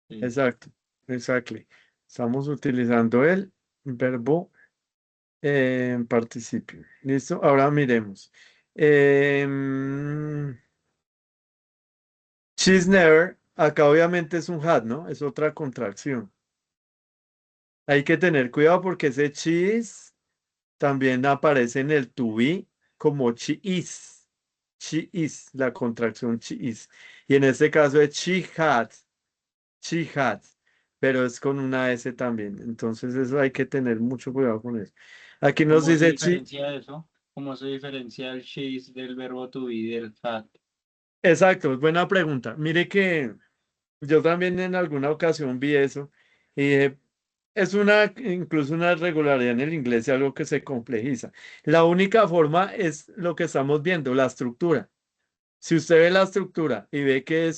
Sí. exacto, exactly. Estamos utilizando el verbo en participio. ¿Listo? Ahora miremos. Em, She's never, acá obviamente es un had, ¿no? Es otra contracción. Hay que tener cuidado porque ese cheese también aparece en el to be como she is. She is, la contracción she is. Y en este caso es she had, pero es con una S también. Entonces eso hay que tener mucho cuidado con eso. Aquí nos ¿Cómo se dice she. diferencia eso? ¿Cómo se diferencia el she's del verbo to be del had? Exacto, buena pregunta. Mire que yo también en alguna ocasión vi eso y dije, Es incluso una irregularidad en el inglés y algo que se complejiza. La única forma es lo que estamos viendo, la estructura. Si usted ve la estructura y ve que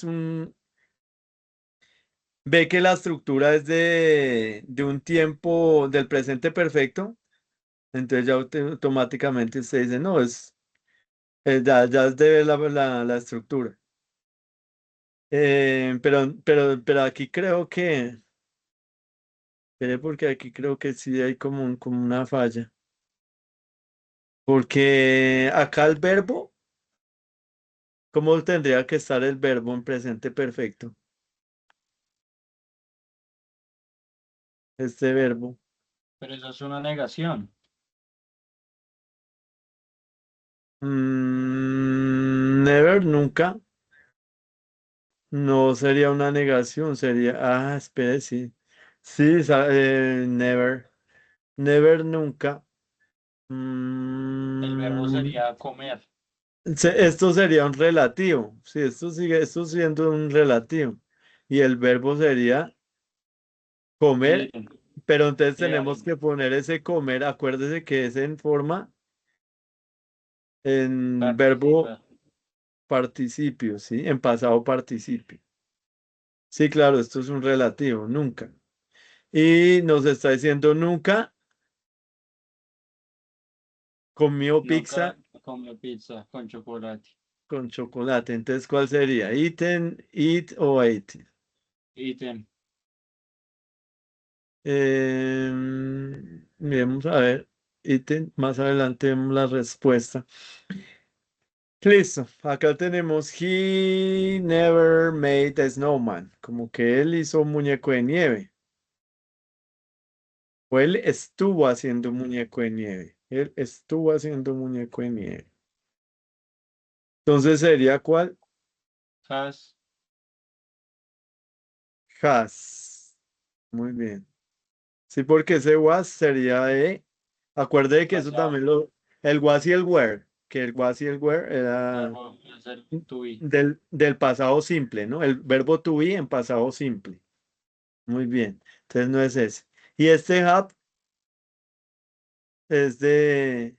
ve que la estructura es de un tiempo del presente perfecto, entonces ya automáticamente usted dice, no, ya es de ver la estructura. Pero aquí creo que, porque aquí creo que sí hay como una falla. Porque acá el verbo, ¿cómo tendría que estar el verbo en presente perfecto? Este verbo. Pero eso es una negación. Never, nunca. No sería una negación, sería. Ah, espere, sí. Sí, never. Never, nunca. El verbo Mm, sería comer. esto sería un relativo. Sí, esto siendo un relativo. Y el verbo sería comer, Eaten. pero entonces tenemos Eating. que poner ese comer. Acuérdese que es en forma, en verbo Participa. participio, ¿sí? En pasado participio. Sí, claro, esto es un relativo, nunca. Y nos está diciendo nunca comió pizza Nunca comió pizza con chocolate. con chocolate. Entonces, ¿cuál sería? Eaten, eat o ate. Eaten. Vamos a ver. Eaten, más adelante vemos la respuesta. Listo, acá tenemos He never made a snowman. Como que él hizo un muñeco de nieve. O él estuvo haciendo un muñeco de nieve. Él estuvo haciendo un muñeco de nieve. Entonces sería ¿cuál? Has. Has. Muy bien. Sí, porque ese was sería de. Acuerde que eso Pasado. también El was y el were. Que el was y el were era Verbo es el to be. del pasado simple, ¿no? El verbo to be en pasado simple. Muy bien. Entonces no es ese. Y este have es de.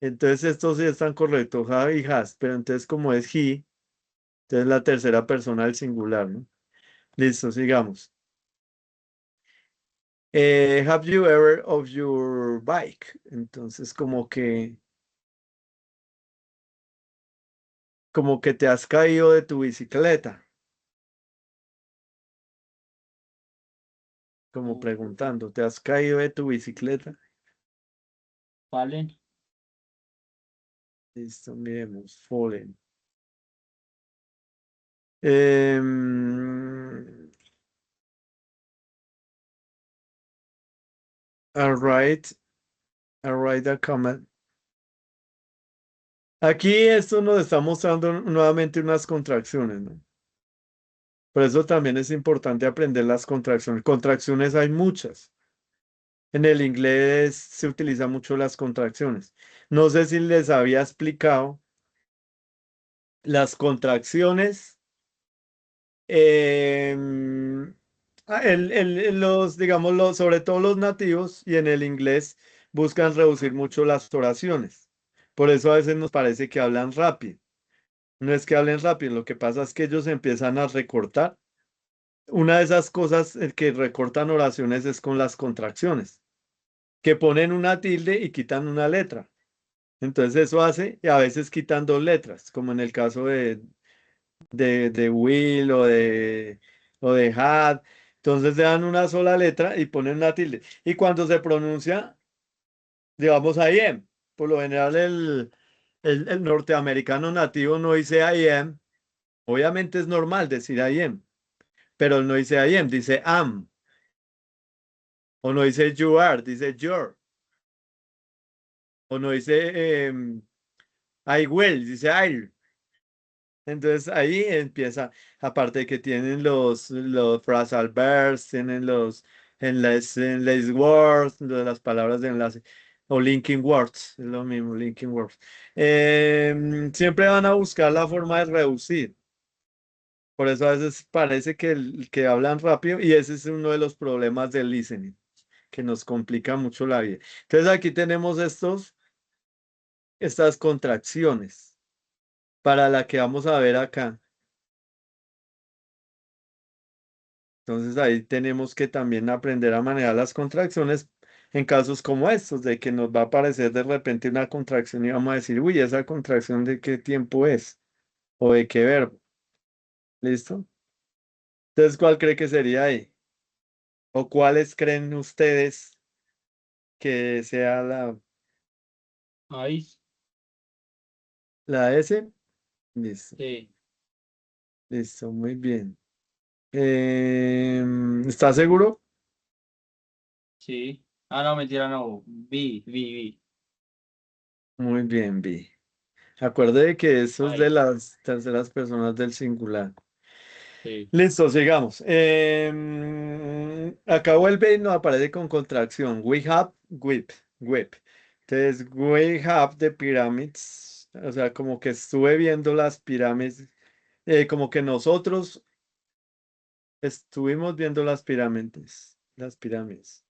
Entonces estos sí están correctos, have y has. Pero entonces como es he, entonces la tercera persona del singular, ¿no? Listo, sigamos. Have you ever of your bike? Entonces, como que te has caído de tu bicicleta, como preguntando, ¿te has caído de tu bicicleta? Fallen. Listo, miremos, fallen. Em, all right, a comment. Aquí esto nos está mostrando nuevamente unas contracciones, ¿no? Por eso también es importante aprender las contracciones. Contracciones hay muchas. En el inglés se utilizan mucho las contracciones. No sé si les había explicado las contracciones. em, digamos, sobre todo los nativos y en el inglés buscan reducir mucho las oraciones. Por eso a veces nos parece que hablan rápido. No es que hablen rápido, lo que pasa es que ellos empiezan a recortar. Una de esas cosas que recortan oraciones es con las contracciones, que ponen una tilde y quitan una letra. Entonces eso hace, y a veces quitan dos letras, como en el caso de Will o de Had. Entonces le dan una sola letra y ponen una tilde. Y cuando se pronuncia, digamos I am, por lo general el norteamericano nativo no dice I am. Obviamente es normal decir I am, pero él no dice I am, dice am. O no dice you are, dice you're. O no dice I will, dice I'll. Entonces ahí empieza, aparte de que tienen los phrasal verbs, tienen los enlace words, lo de las palabras de enlace, o linking words, es lo mismo, linking words. Siempre van a buscar la forma de reducir. Por eso a veces parece que, que hablan rápido y ese es uno de los problemas del listening, que nos complica mucho la vida. Entonces aquí tenemos estas contracciones para la que vamos a ver acá. Entonces ahí tenemos que también aprender a manejar las contracciones en casos como estos, de que nos va a aparecer de repente una contracción y vamos a decir, uy, esa contracción de qué tiempo es o de qué verbo. ¿Listo? Entonces, ¿cuál cree que sería ahí? ¿O cuáles creen ustedes que sea Ahí, la S? Listo, sí, listo, muy bien. ¿Está seguro? sí. Ah, no, mentira, no. Vi. Muy bien, Vi. Acuerde de que eso es de Ahí, las terceras personas del singular. sí. Listo, sigamos. Acá vuelve y nos aparece con contracción. We have whip. Entonces, we have the pyramids. O sea, como que estuve viendo las pirámides. Como que nosotros estuvimos viendo las pirámides. Las pirámides.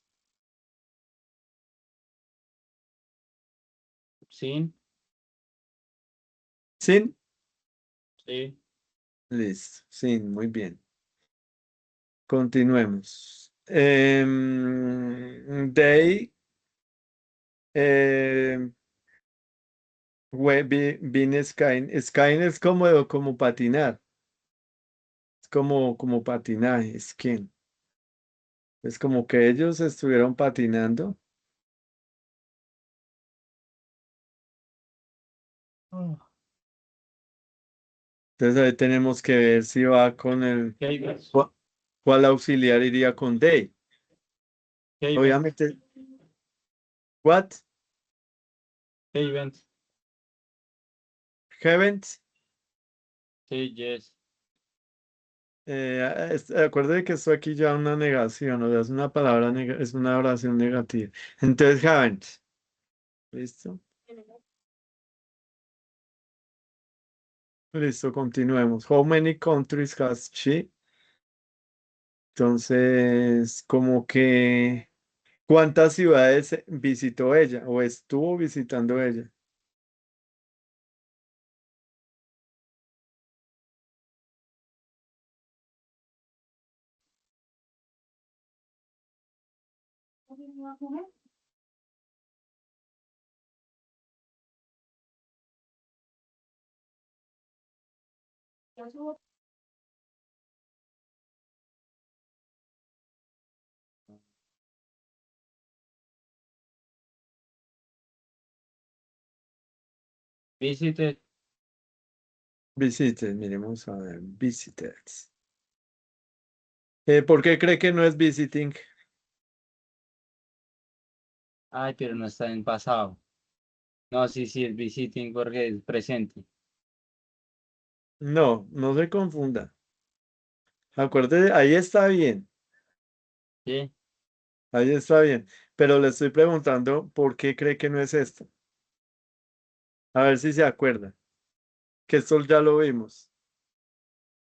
Sin, ¿Sí? sí, Listo. Sí, muy bien. Continuemos. They em, been skiing. Skiing es como patinar. Es como patinaje. Skiing. Es como que ellos estuvieron patinando. Ah. Entonces ahí tenemos que ver si va con el. Havens, ¿Cuál auxiliar iría con they? Havens, Obviamente. What? Havens, Haven't. sí, yes. Acuérdate que esto aquí ya es una negación, o sea, es una palabra, es una oración negativa. Entonces, haven't. ¿Listo? Listo, continuemos. How many countries has she? Entonces, como que, ¿cuántas ciudades visitó ella o estuvo visitando ella? Visited. Visited, miremos a ver, visited. ¿Por qué cree que no es visiting? Ay, pero no está en pasado. No, sí, sí, es visiting porque es presente. No, no se confunda. Acuérdese, ahí está bien, ¿Sí? ahí está bien, pero le estoy preguntando por qué cree que no es esto. A ver si se acuerda, que esto ya lo vimos.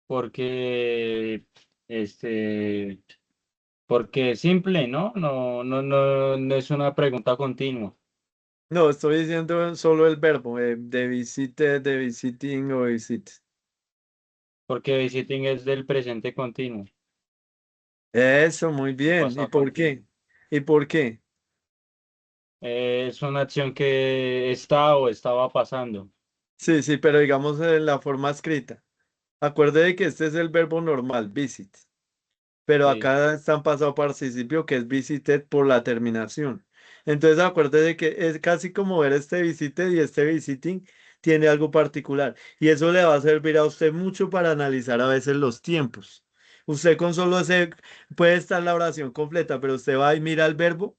Porque, este, porque es simple, ¿no? No es una pregunta continua. No, estoy diciendo solo el verbo, de visite, de visiting o visit. Porque visiting es del presente continuo, Eso, muy bien. ¿Y pasado por continuo. qué? ¿Y por qué? Es una acción que está o estaba pasando. Sí, sí, pero digamos en la forma escrita. Acuerde de que este es el verbo normal, visit, pero Sí. acá está en pasado participio que es visited por la terminación. Entonces acuerde de que es casi como ver este visited y este visiting tiene algo particular y eso le va a servir a usted mucho para analizar a veces los tiempos. Usted con solo ese puede estar la oración completa, pero usted va y mira el verbo.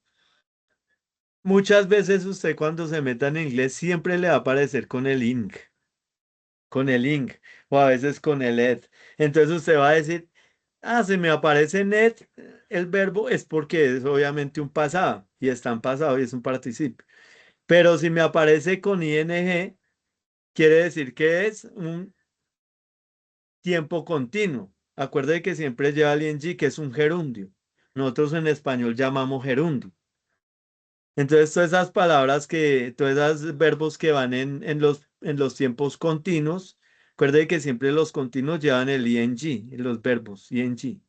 Muchas veces usted cuando se meta en inglés siempre le va a aparecer con el ing, o a veces con el ed. Entonces usted va a decir, ah, se me aparece net el verbo, es porque es obviamente un pasado y está en pasado y es un participio. Pero si me aparece con ing, quiere decir que es un tiempo continuo. Acuerde que siempre lleva el ing, que es un gerundio. Nosotros en español llamamos gerundio. Entonces, todas esas palabras todos esos verbos que van en los tiempos continuos, acuerde que siempre los continuos llevan el ing, los verbos ing. ¿Sí?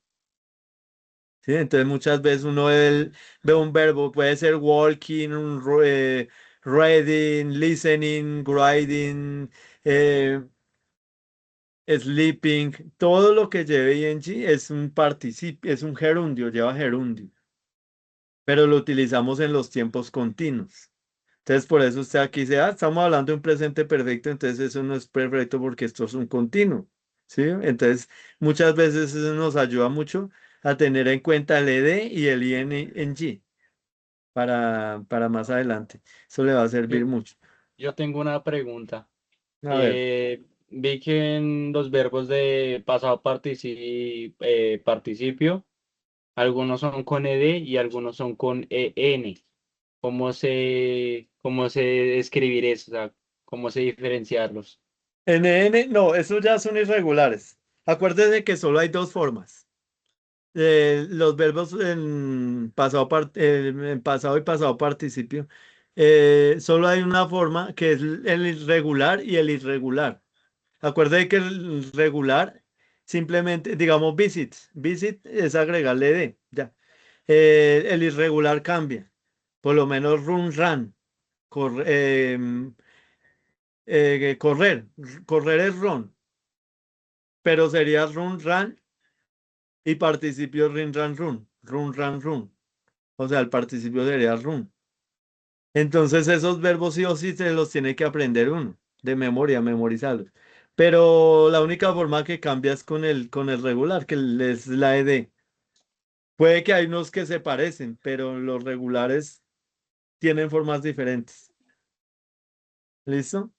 Entonces, muchas veces uno ve un verbo, puede ser walking, reading, listening, writing, eh, sleeping, todo lo que lleve ing es un participio, es un gerundio, lleva gerundio, pero lo utilizamos en los tiempos continuos. Entonces, por eso usted aquí dice, estamos hablando de un presente perfecto, entonces eso no es perfecto porque esto es un continuo, ¿sí? Entonces, muchas veces eso nos ayuda mucho a tener en cuenta el ed y el ing para más adelante. Eso le va a Yo, servir mucho. yo tengo una pregunta. A ver, Vi que en los verbos de pasado participio, algunos son con ed y algunos son con en. ¿Cómo se escribir eso? O sea, ¿cómo se diferenciarlos? no, esos ya son irregulares. Acuérdese que solo hay dos formas. Los verbos en pasado y pasado participio, solo hay una forma que es el irregular y el irregular. Acuerde que el regular simplemente, digamos, visit es agregarle de, ya. El irregular cambia, por lo menos cor- em, correr es pero sería run y participio run. O sea, el participio sería run. Entonces esos verbos sí o sí se los tiene que aprender uno, de memoria, memorizarlos. Pero la única forma que cambia es con el regular, que es la ed. Puede que hay unos que se parecen, pero los regulares tienen formas diferentes. ¿Listo?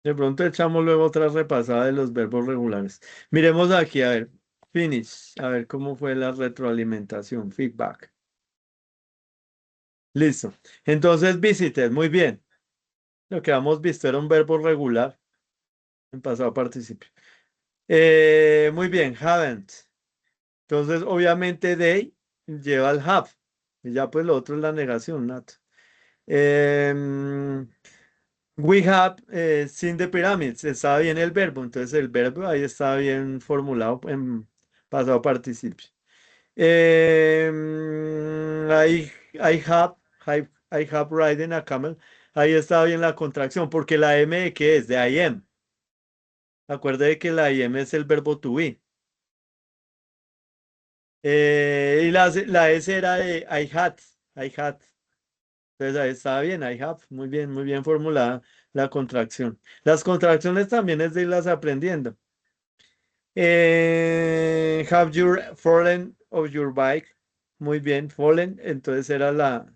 De pronto echamos luego otra repasada de los verbos regulares. Miremos aquí, a ver, finish, a ver cómo fue la retroalimentación, feedback. Listo. Entonces, visited, muy bien. Lo que hemos visto era un verbo regular en pasado participio. Muy bien, haven't. Entonces, obviamente, they lleva el have. Y ya pues lo otro es la negación, not. Em, we have seen the pyramids. Estaba bien el verbo. Entonces, el verbo ahí está bien formulado en pasado participio. I have ridden a camel. Ahí está bien la contracción, porque la M de qué es, de I am. Acuerde que la I am es el verbo to be. Y la S era de I had. Entonces ahí estaba bien, I have. Muy bien formulada la contracción. Las contracciones también es de irlas aprendiendo. Have you fallen of your bike? Muy bien, fallen. Entonces era la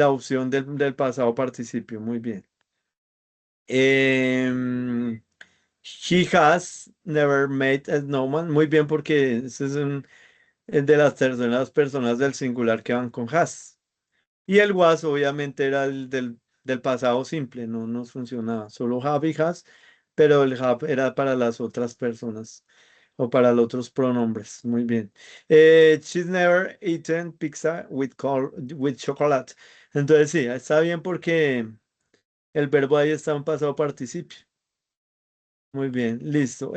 opción del pasado participio. Muy bien. Em, He has never made a snowman. Muy bien, porque ese es de las personas del singular que van con has. Y el was obviamente era el del pasado simple, no nos funcionaba. Solo have y has, pero el have era para las otras personas o para los otros pronombres. Muy bien. She's never eaten pizza with chocolate. Entonces sí, está bien porque el verbo ahí está en pasado participio. Muy bien, listo.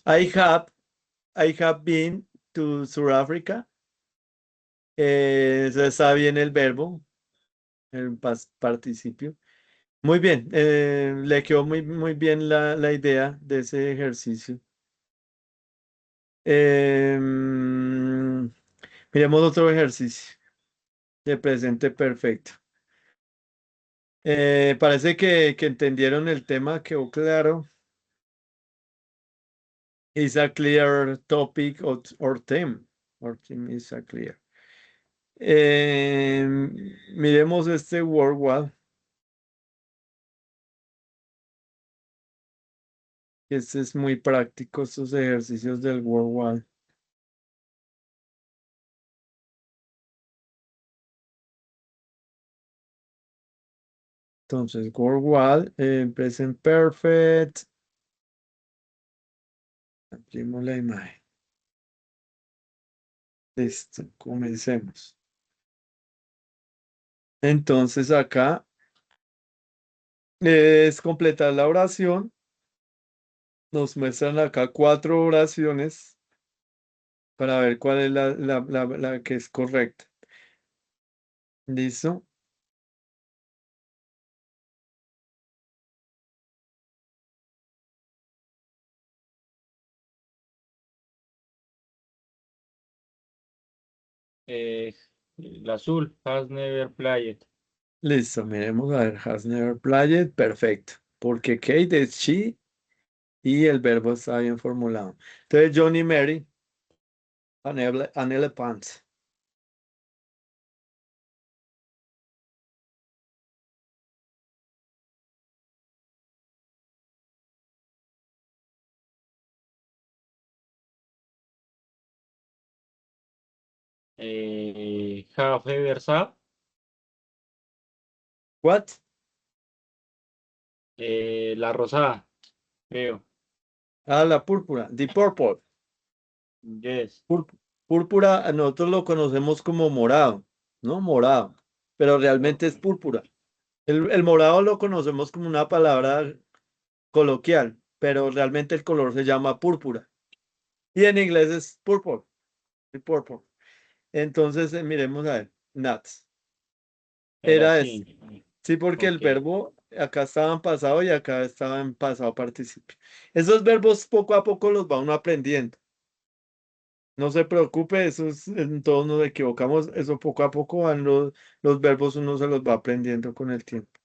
I have, I have been to South Africa. Eso está bien el verbo, el participio. Muy bien, le quedó muy bien la idea de ese ejercicio. Em, Miremos otro ejercicio de presente perfecto. Parece que entendieron el tema, quedó claro. Is a clear topic or theme. Or theme is a clear. Miremos este word wall. Este es muy práctico, estos ejercicios del word wall. Entonces, word wall, present perfect. Abrimos la imagen. Listo, comencemos. Entonces acá es completar la oración. Nos muestran acá 4 oraciones para ver cuál es la que es correcta. ¿Listo? Eh, el azul, has never played. Listo, miremos a ver. Has never played. Perfecto. Porque Kate es she y el verbo está bien formulado. Entonces, Johnny Mary, an elephant. Have ever sat. What? La rosada, creo. Ah, la púrpura. The purple. Yes. Púr- Púrpura, nosotros lo conocemos como morado, ¿no? Morado. Pero realmente es púrpura. El morado lo conocemos como una palabra coloquial, pero realmente el color se llama púrpura. Y en inglés es purple, the purple. Entonces, miremos a ver, nuts. Era Era ese. así. Sí, porque el Ok. verbo acá estaba en pasado y acá estaba en pasado participio. Esos verbos poco a poco los va uno aprendiendo. No se preocupe, en todos nos equivocamos, eso poco a poco van los verbos, uno se los va aprendiendo con el tiempo.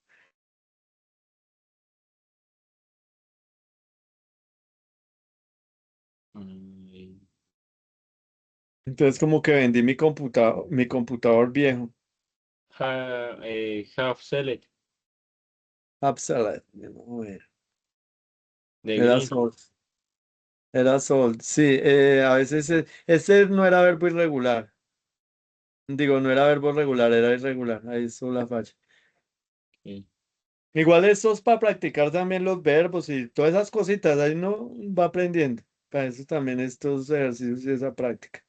Mm, Entonces, como que vendí mi computador viejo. Have select. Absolute. Vamos a ver. De Era green. sol. Era sol. Sí, a veces ese no era verbo irregular. Digo, no era verbo regular, era irregular. Ahí es la falla. Ok. Igual eso es para practicar también los verbos y todas esas cositas. Ahí uno va aprendiendo. Para eso también estos ejercicios y esa práctica.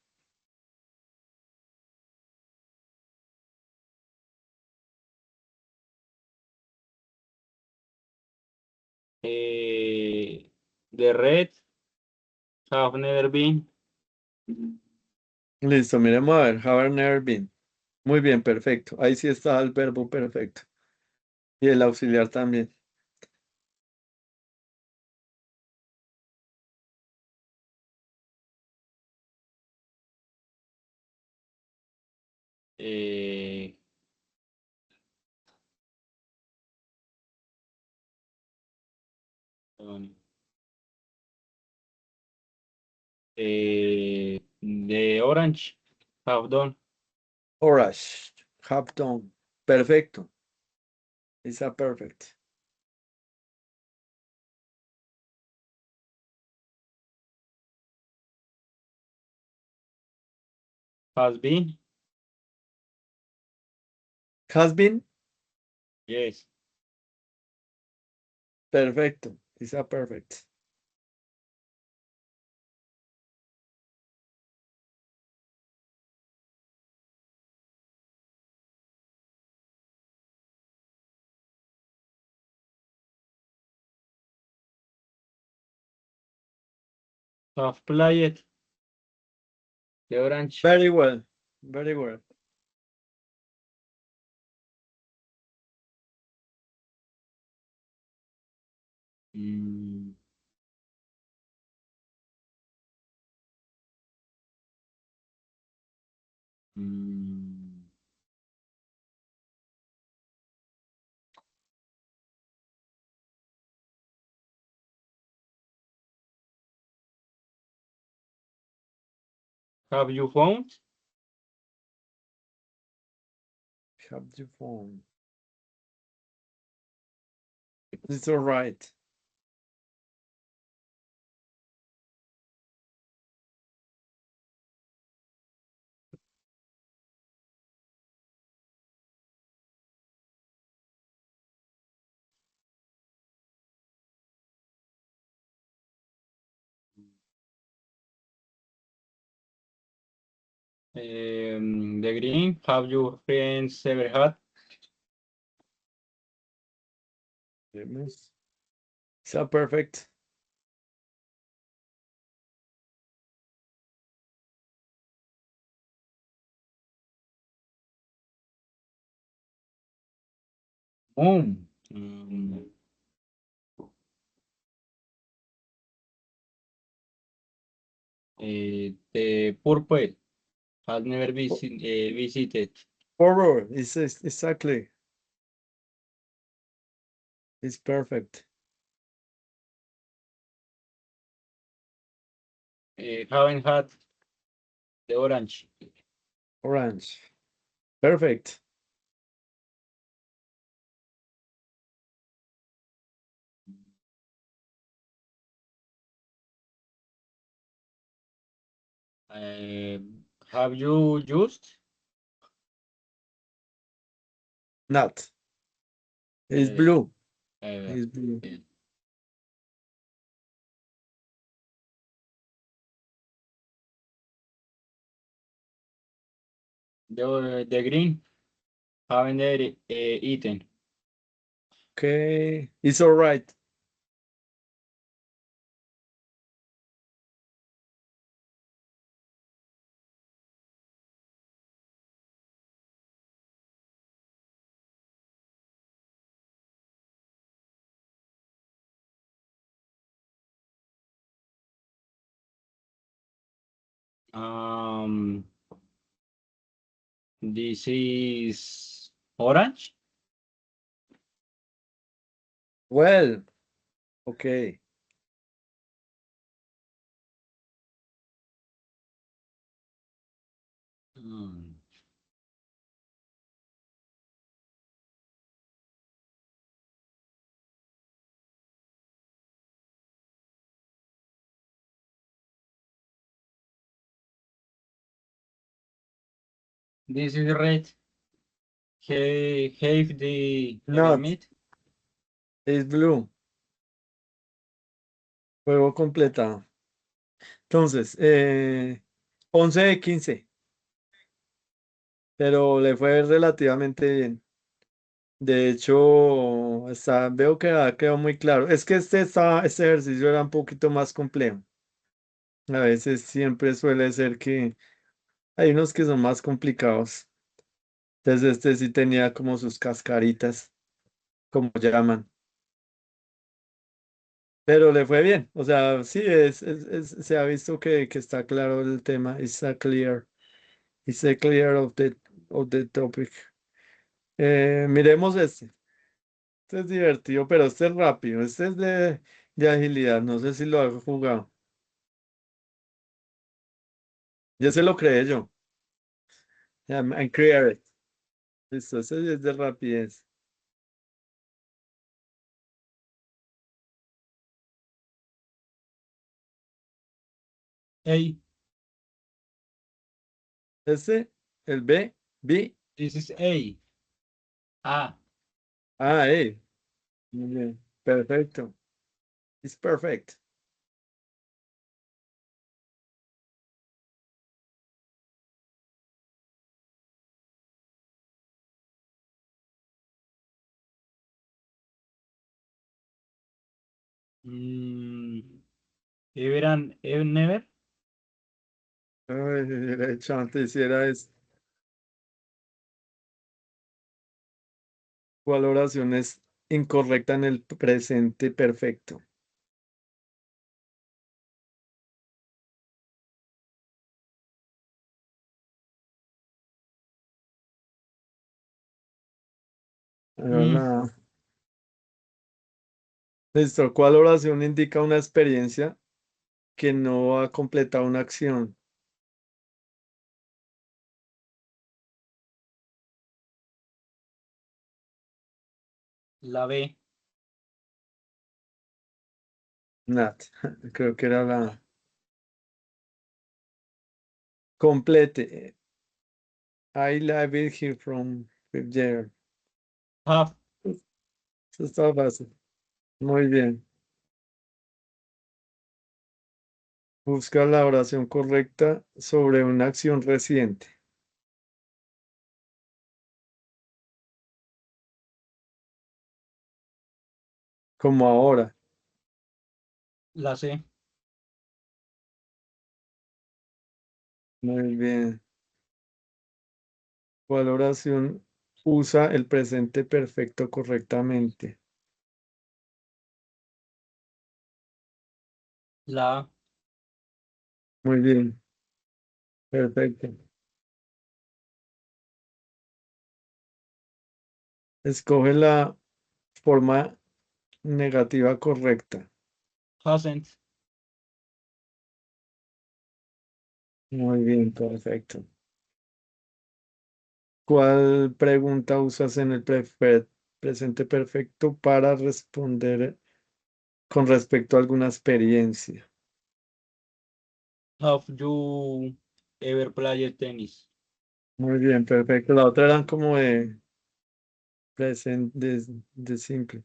The red have never been. Listo, miremos a ver. Have never been. Muy bien, perfecto. Ahí sí está el verbo perfecto. Y el auxiliar también. Eh, perdón, the orange have done. Orange. Have done. Perfecto. Está perfecto. Has been. Has been. Yes. Perfecto. Está perfecto. Have played. The orange. Very well. Very well. Mm, mm, have you found? Have you phone. It's all right. The green, have your friends ever had? Vemos. Está perfect. Boom. The purple has never visited. Horror. It's exactly. It's perfect. Haven't had the orange. Orange. Perfect. Have you used? Not. It's Uh, blue. uh, It's blue. the green, haven't eaten. Okay. It's all right. This is orange. Well, okay. Mm. This is red. Have the ever Not. meet? It's blue. Juego completado. Entonces, 11 de 15. Pero le fue relativamente bien. De hecho, veo que quedó muy claro. Es que este ejercicio era un poquito más complejo. A veces siempre suele ser que hay unos que son más complicados. Entonces este sí tenía como sus cascaritas, como llaman. Pero le fue bien. O sea, sí, se ha visto que está claro el tema. It's a clear of the topic. Miremos este. Este es divertido, pero este es rápido. Este es de agilidad. No sé si lo has jugado. Ya se lo creé yo. And create it. Listo, ese sí es de rapidez. A. Este, el B. This is A. A. Ah, muy bien. Perfecto. It's perfect. Ever and ever never. Ay, hubiera hecho antes hiciera es ¿cuál oración es incorrecta en el presente perfecto? Era Mm, Listo. ¿Cuál oración indica una experiencia que no ha completado una acción? la B. Nat. Creo que era la complete. I live it here from there. Have. Eso está fácil. Muy bien. Busca la oración correcta sobre una acción reciente, como ahora. La C. Muy bien. ¿Cuál oración usa el presente perfecto correctamente? La A. Muy bien, perfecto. Escoge la forma negativa correcta. Hasn't. Muy bien, perfecto. ¿Cuál pregunta usas en el presente perfecto para responder con respecto a alguna experiencia? Have you ever played tennis? Muy bien, perfecto. La otra eran como de presente, de simple.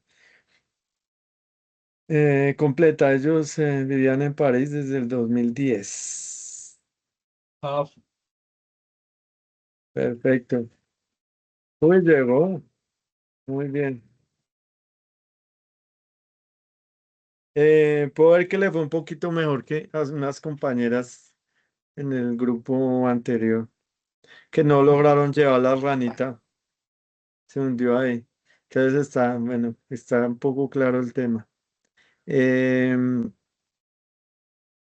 Completa, ellos vivían en París desde el 2010. Have. Perfecto. Uy, llegó. Muy bien. Puedo ver que le fue un poquito mejor que a unas compañeras en el grupo anterior, que no lograron llevar la ranita, se hundió ahí. Entonces está, bueno, está un poco claro el tema. Em,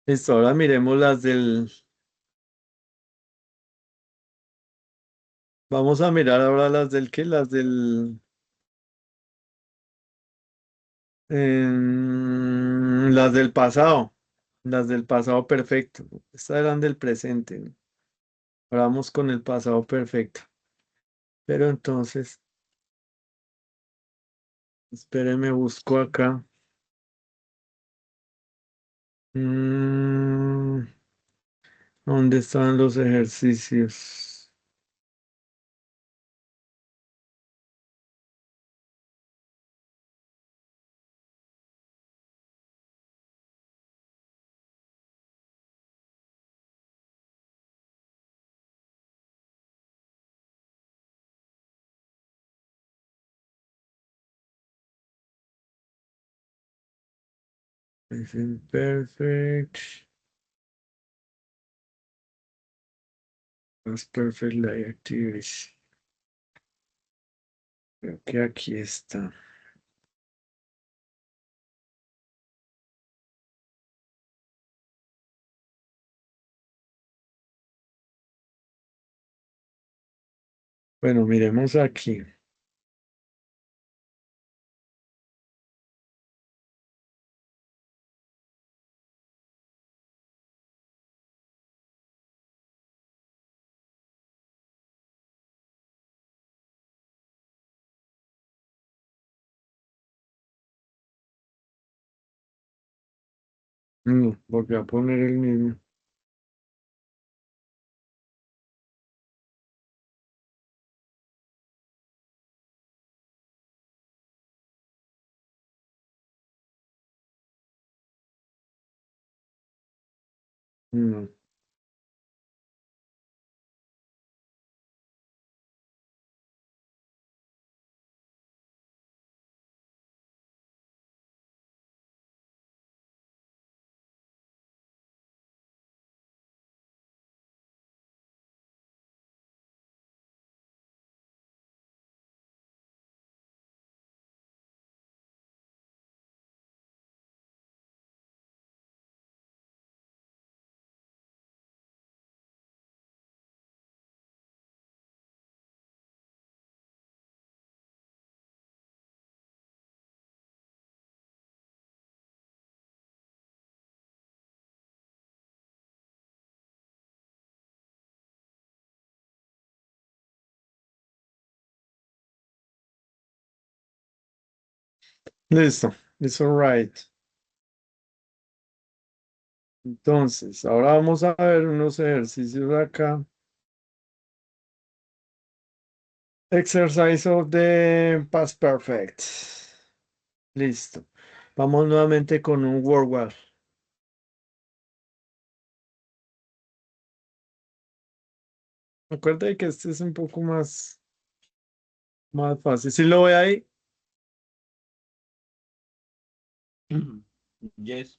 Listo, ahora miremos las del, vamos a mirar ahora las del qué, las del pasado perfecto. Estas eran del presente, ¿no? Ahora vamos con el pasado perfecto. Pero entonces, espérenme, busco acá. Mm, ¿Dónde están los ejercicios? Present perfect. Past perfect life activities. Creo que aquí está. Bueno, miremos aquí. Volví a poner el mismo. No. Listo. It's all right. Entonces, ahora vamos a ver unos ejercicios acá. Exercise of the past perfect. Listo. Vamos nuevamente con un word war. Acuérdate que este es un poco más fácil. Si lo ve ahí, Yes.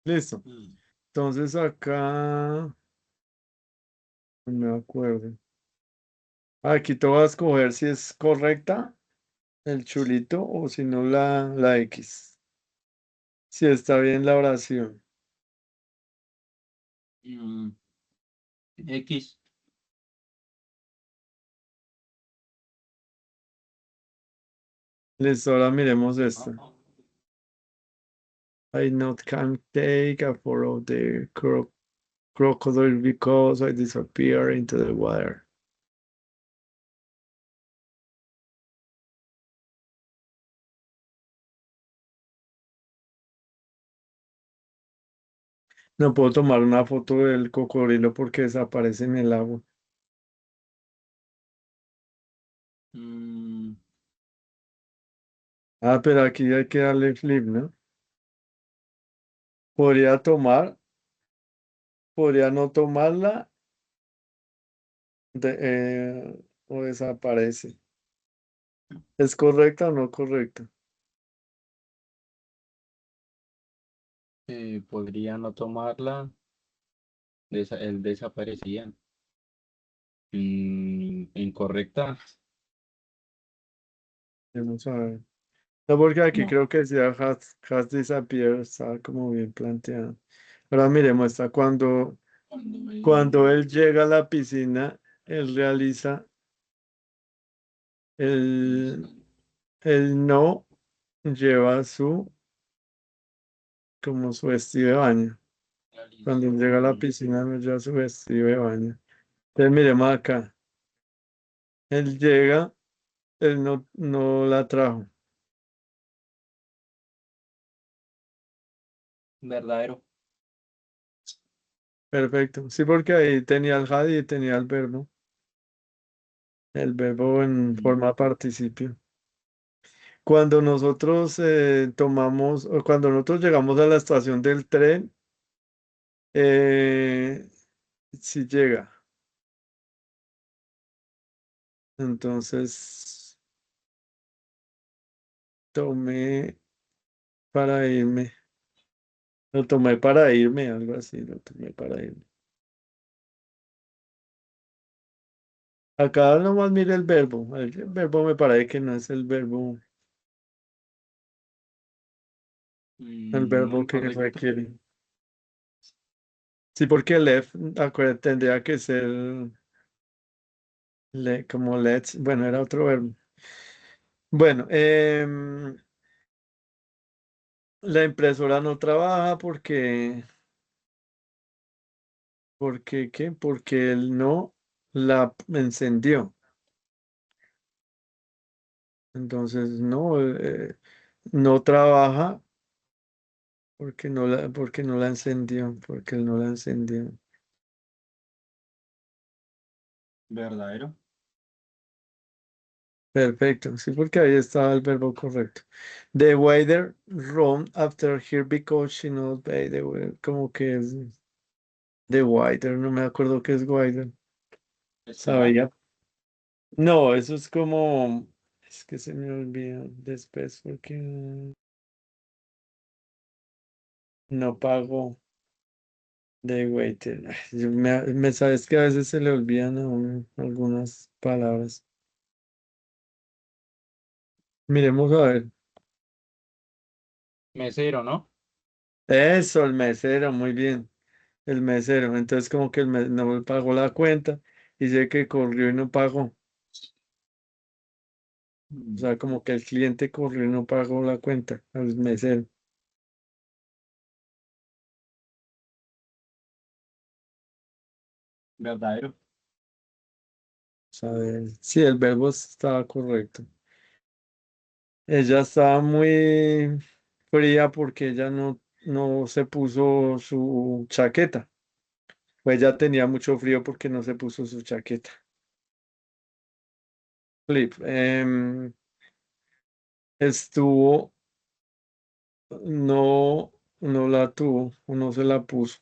listo. Mm. Entonces acá, no me acuerdo. Aquí te voy a escoger si es correcta el chulito o si no la X. Si está bien la oración. Mm, X. Listo, ahora miremos Ah, esta. ah. I not can take a photo of the crocodile because I disappear into the water. No puedo tomar una foto del cocodrilo porque desaparece en el agua. Mm, Ah, pero aquí hay que darle flip, ¿no? Podría tomar, podría no tomarla o desaparece. ¿Es correcta o no correcta? podría no tomarla. Él desaparecía. Incorrecta. Vamos a ver. No, porque aquí No. creo que decía has disappeared, está como bien planteado. Ahora miremos, está Cuando cuando él él llega a la piscina, él realiza el, realiza, el no lleva como su vestido de baño. Cuando él llega a la realizó piscina, no lleva su vestido de baño. Entonces miremos acá. Él llega, él no la trajo. verdadero. Perfecto. Sí, porque ahí tenía el had y tenía el verbo en Mm, forma participio. Cuando nosotros tomamos, o cuando nosotros llegamos a la estación del tren, si llega. Entonces, tomé para irme. Lo tomé para irme, algo así, lo tomé para irme. Acá nomás mire el verbo. El verbo me parece que no es el verbo que incorrecto. requiere. Sí, porque left, acuérdate, tendría que ser como let's. Bueno, era otro verbo. Bueno, la impresora no trabaja porque, ¿qué? Porque él no la encendió. Entonces, no, no trabaja porque no la encendió, porque él no la encendió. Verdadero. Perfecto, sí, porque ahí estaba el verbo correcto. The waiter run after her because she knows by the way, como que es the waiter, no me acuerdo qué es waiter. Espera. Sabía. No, eso es como, es que se me olvida después porque no pago the waiter. Ay, sabes que a veces se le olvidan a uno algunas palabras. Miremos a ver. Mesero, ¿no? Eso, el mesero, muy bien. El mesero. Entonces, como que no pagó la cuenta y sé que corrió y no pagó. O Mm, sea, como que el cliente corrió y no pagó la cuenta al mesero. verdadero. A ver, sí, el verbo estaba correcto. Ella estaba muy fría porque ella no se puso su chaqueta. Pues ella tenía mucho frío porque no se puso su chaqueta. Flip. Estuvo, no, no la tuvo, o no se la puso.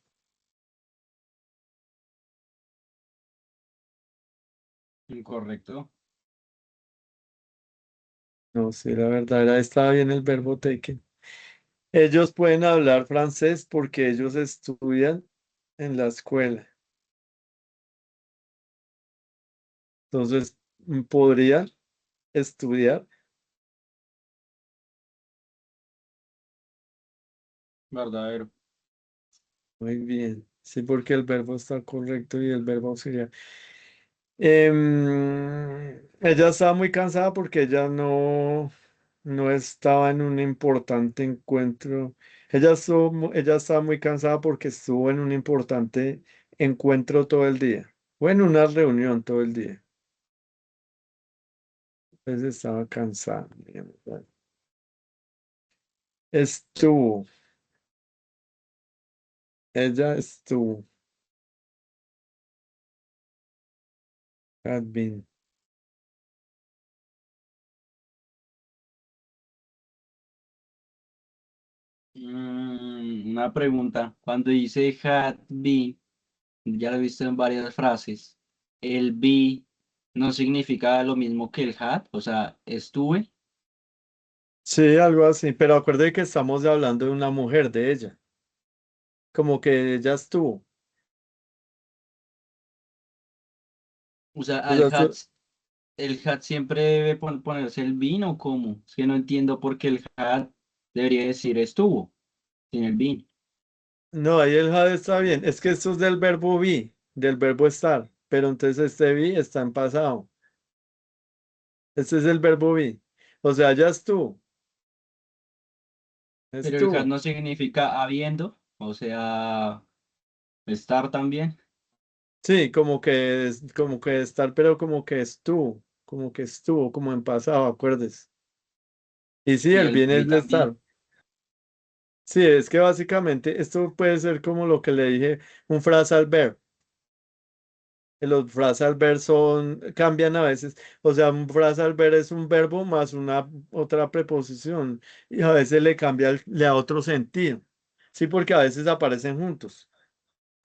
Incorrecto. No, sí, la verdad estaba bien el verbo taken. Ellos pueden hablar francés porque ellos estudian en la escuela. Entonces, podrían estudiar. Verdadero. Muy bien. Sí, porque el verbo está correcto y el verbo auxiliar. Ella estaba muy cansada porque ella no estaba en un importante encuentro. Ella estaba muy cansada porque estuvo en un importante encuentro todo el día. O en una reunión todo el día. Entonces estaba cansada. Digamos, ¿vale? Estuvo. Ella estuvo. Had been. Una pregunta. Cuando dice had been, ya lo he visto en varias frases. El be no significa lo mismo que el had, o sea, estuve. Sí, algo así. Pero acuérdate que estamos hablando de una mujer, de ella. Como que ella estuvo. O sea, O sea, el had siempre debe ponerse el been o cómo. Es que no entiendo por qué el had debería decir estuvo sin el been. no, ahí el had está bien. Es que esto es del verbo be, del verbo estar. Pero entonces este be está en pasado. Este es el verbo be. O sea, ya estuvo. Pero el had Estuvo. no significa habiendo, o sea, estar también. Sí, como que estar, pero como que estuvo. Como que estuvo, como en pasado, acuerdes. Y sí, Y el el bien be es de estar. también. Sí, es que básicamente esto puede ser como lo que le dije, un phrasal verb. Los phrasal verbs cambian a veces. O sea, un phrasal verb es un verbo más una otra preposición. Y a veces le cambia, le da otro sentido. Sí, porque a veces aparecen juntos.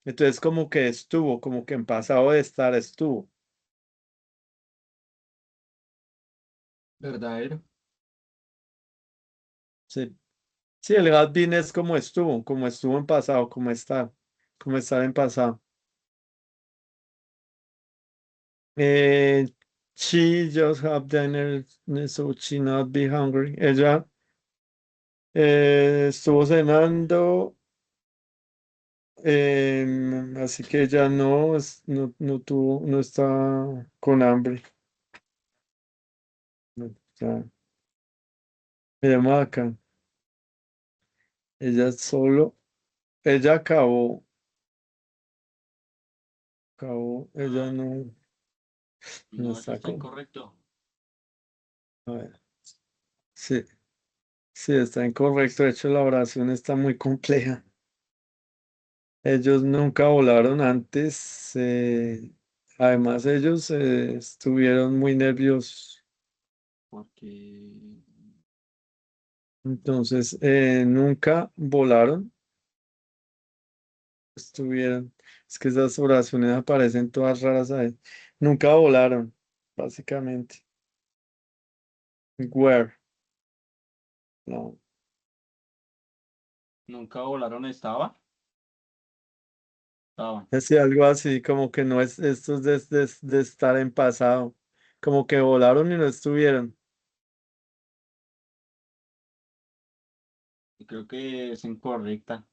Entonces, como que estuvo, como que en pasado de estar estuvo. Verdadero. Sí. Sí, el has been es como estuvo en pasado, como estar en pasado. Eh, she just have dinner, so she not be hungry. Ella estuvo cenando, así que ella no está con hambre. No está- Miremos acá. Ella solo, ella ella no No, eso está está con. incorrecto. A ver, sí, sí, está incorrecto. De hecho, la oración está muy compleja. Ellos nunca volaron antes. Además, ellos estuvieron muy nerviosos. Porque Entonces, nunca volaron. Estuvieron. Es que esas oraciones aparecen todas raras ahí. Nunca volaron, básicamente. Where? No. nunca volaron, estaban. Es algo así, como que no es esto es de estar en pasado. Como que volaron y no estuvieron. Y creo que es incorrecta.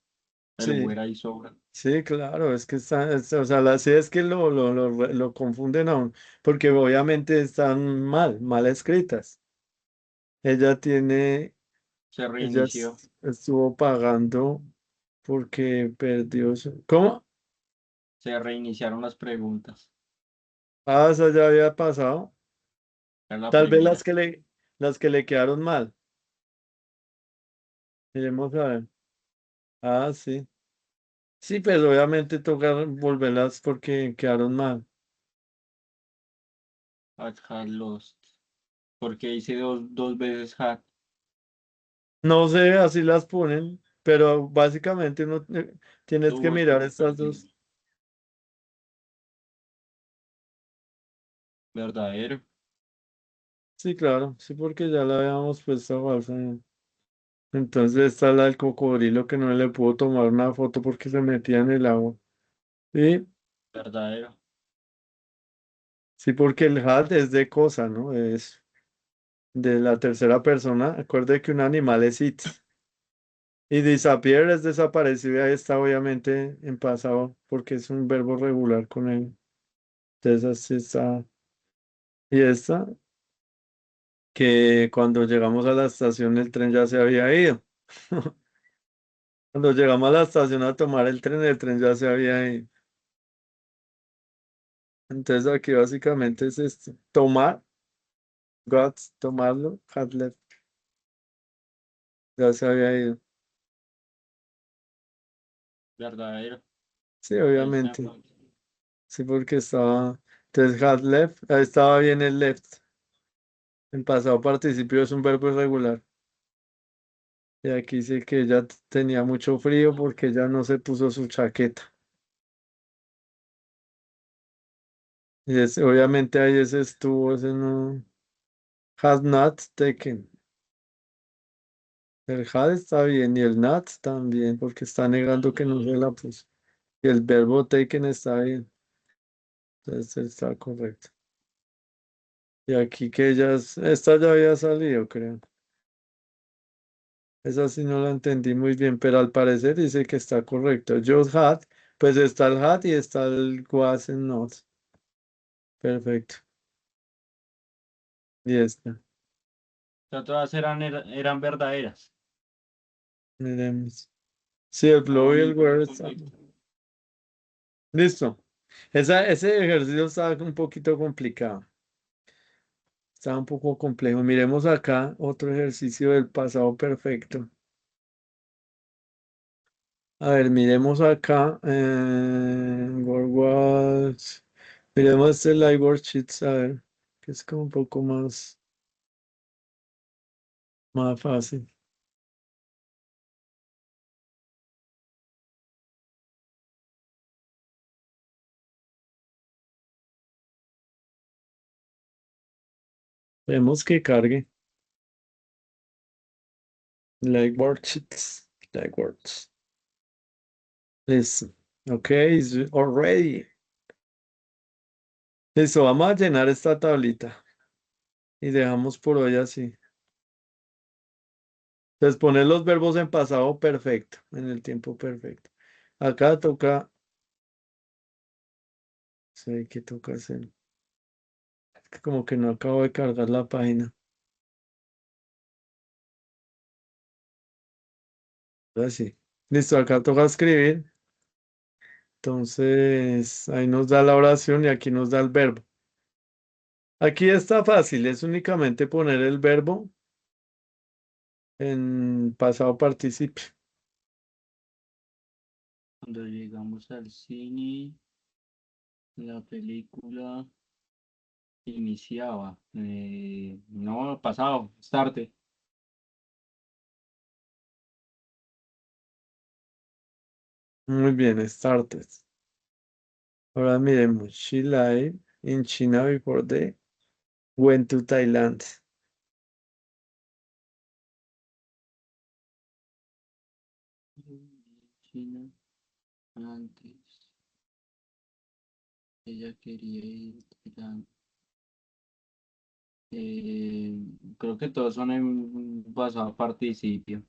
El Sí. where ahí sobra. Sí, claro, es que o sea, sí es que lo confunden aún, porque obviamente están mal escritas. Ella tiene, Se reinició. estuvo pagando porque perdió ¿Cómo? Se reiniciaron las preguntas. Ah, esa ya había pasado. Era la Tal vez primera. las que le quedaron mal. Miremos a ver. Ah, sí. Sí, pero obviamente toca volverlas porque quedaron mal. Had lost. Porque hice dos veces had. No sé, así las ponen, pero básicamente uno tienes que Tuvo, mirar estuvo estas dos. perdiendo. Verdadero. Sí, claro, sí, porque ya la habíamos puesto falsa. Entonces está la del cocodrilo que no le pudo tomar una foto porque se metía en el agua. Sí, Verdadero. sí, porque el hat es de cosa, ¿no? Es de la tercera persona. Acuerde que un animal es it. Y disappear es desaparecido. Ahí está obviamente en pasado porque es un verbo regular con él. Entonces así está. Y esta, que cuando llegamos a la estación el tren ya se había ido. Cuando llegamos a la estación a tomar el tren ya se había ido. Entonces aquí básicamente es esto. Tomar, got, tomarlo, had left, ya se había ido. Verdadero. Sí, Ahí está. obviamente. Sí, porque estaba. Entonces had left, ahí estaba bien el left. En pasado participio es un verbo irregular. Y aquí dice que ella tenía mucho frío porque ella no se puso su chaqueta. Y obviamente ahí ese estuvo, ese no. Has not taken. El had está bien y el not también porque está negando que no se la puso. Y el verbo taken está bien. Entonces está correcto. Y aquí que ellas, esta ya había salido, creo. Esa sí no la entendí muy bien, pero al parecer dice que está correcto. Just had, pues está el had y está el was and not. Perfecto. Y esta. O sea, todas eran verdaderas. Miremos. Sí, el Está flow y el bonito, where está. perfecto. Listo. Ese ejercicio está un poquito complicado. Está un poco complejo. Miremos acá otro ejercicio del pasado perfecto. A ver, miremos acá. Word was. Miremos este live worksheets, a ver, que es como un poco más fácil. Vemos que cargue. Live worksheets. Live words. Listo. Ok, it's already. Listo, vamos a llenar esta tablita y dejamos por hoy así. Entonces, poner los verbos en pasado perfecto, en el tiempo perfecto. Acá toca, sé que toca hacer. Es que como que no acabo de cargar la página. Así. Listo, acá toca escribir. Entonces, ahí nos da la oración y aquí nos da el verbo. Aquí está fácil, es únicamente poner el verbo en pasado participio. Cuando llegamos al cine, la película iniciaba. No, pasado, starte. Muy bien, started. Ahora miremos. She lived in China before they went to Thailand. China, antes. Ella quería ir a Irán. Eh, Creo que todos son en pasado participio.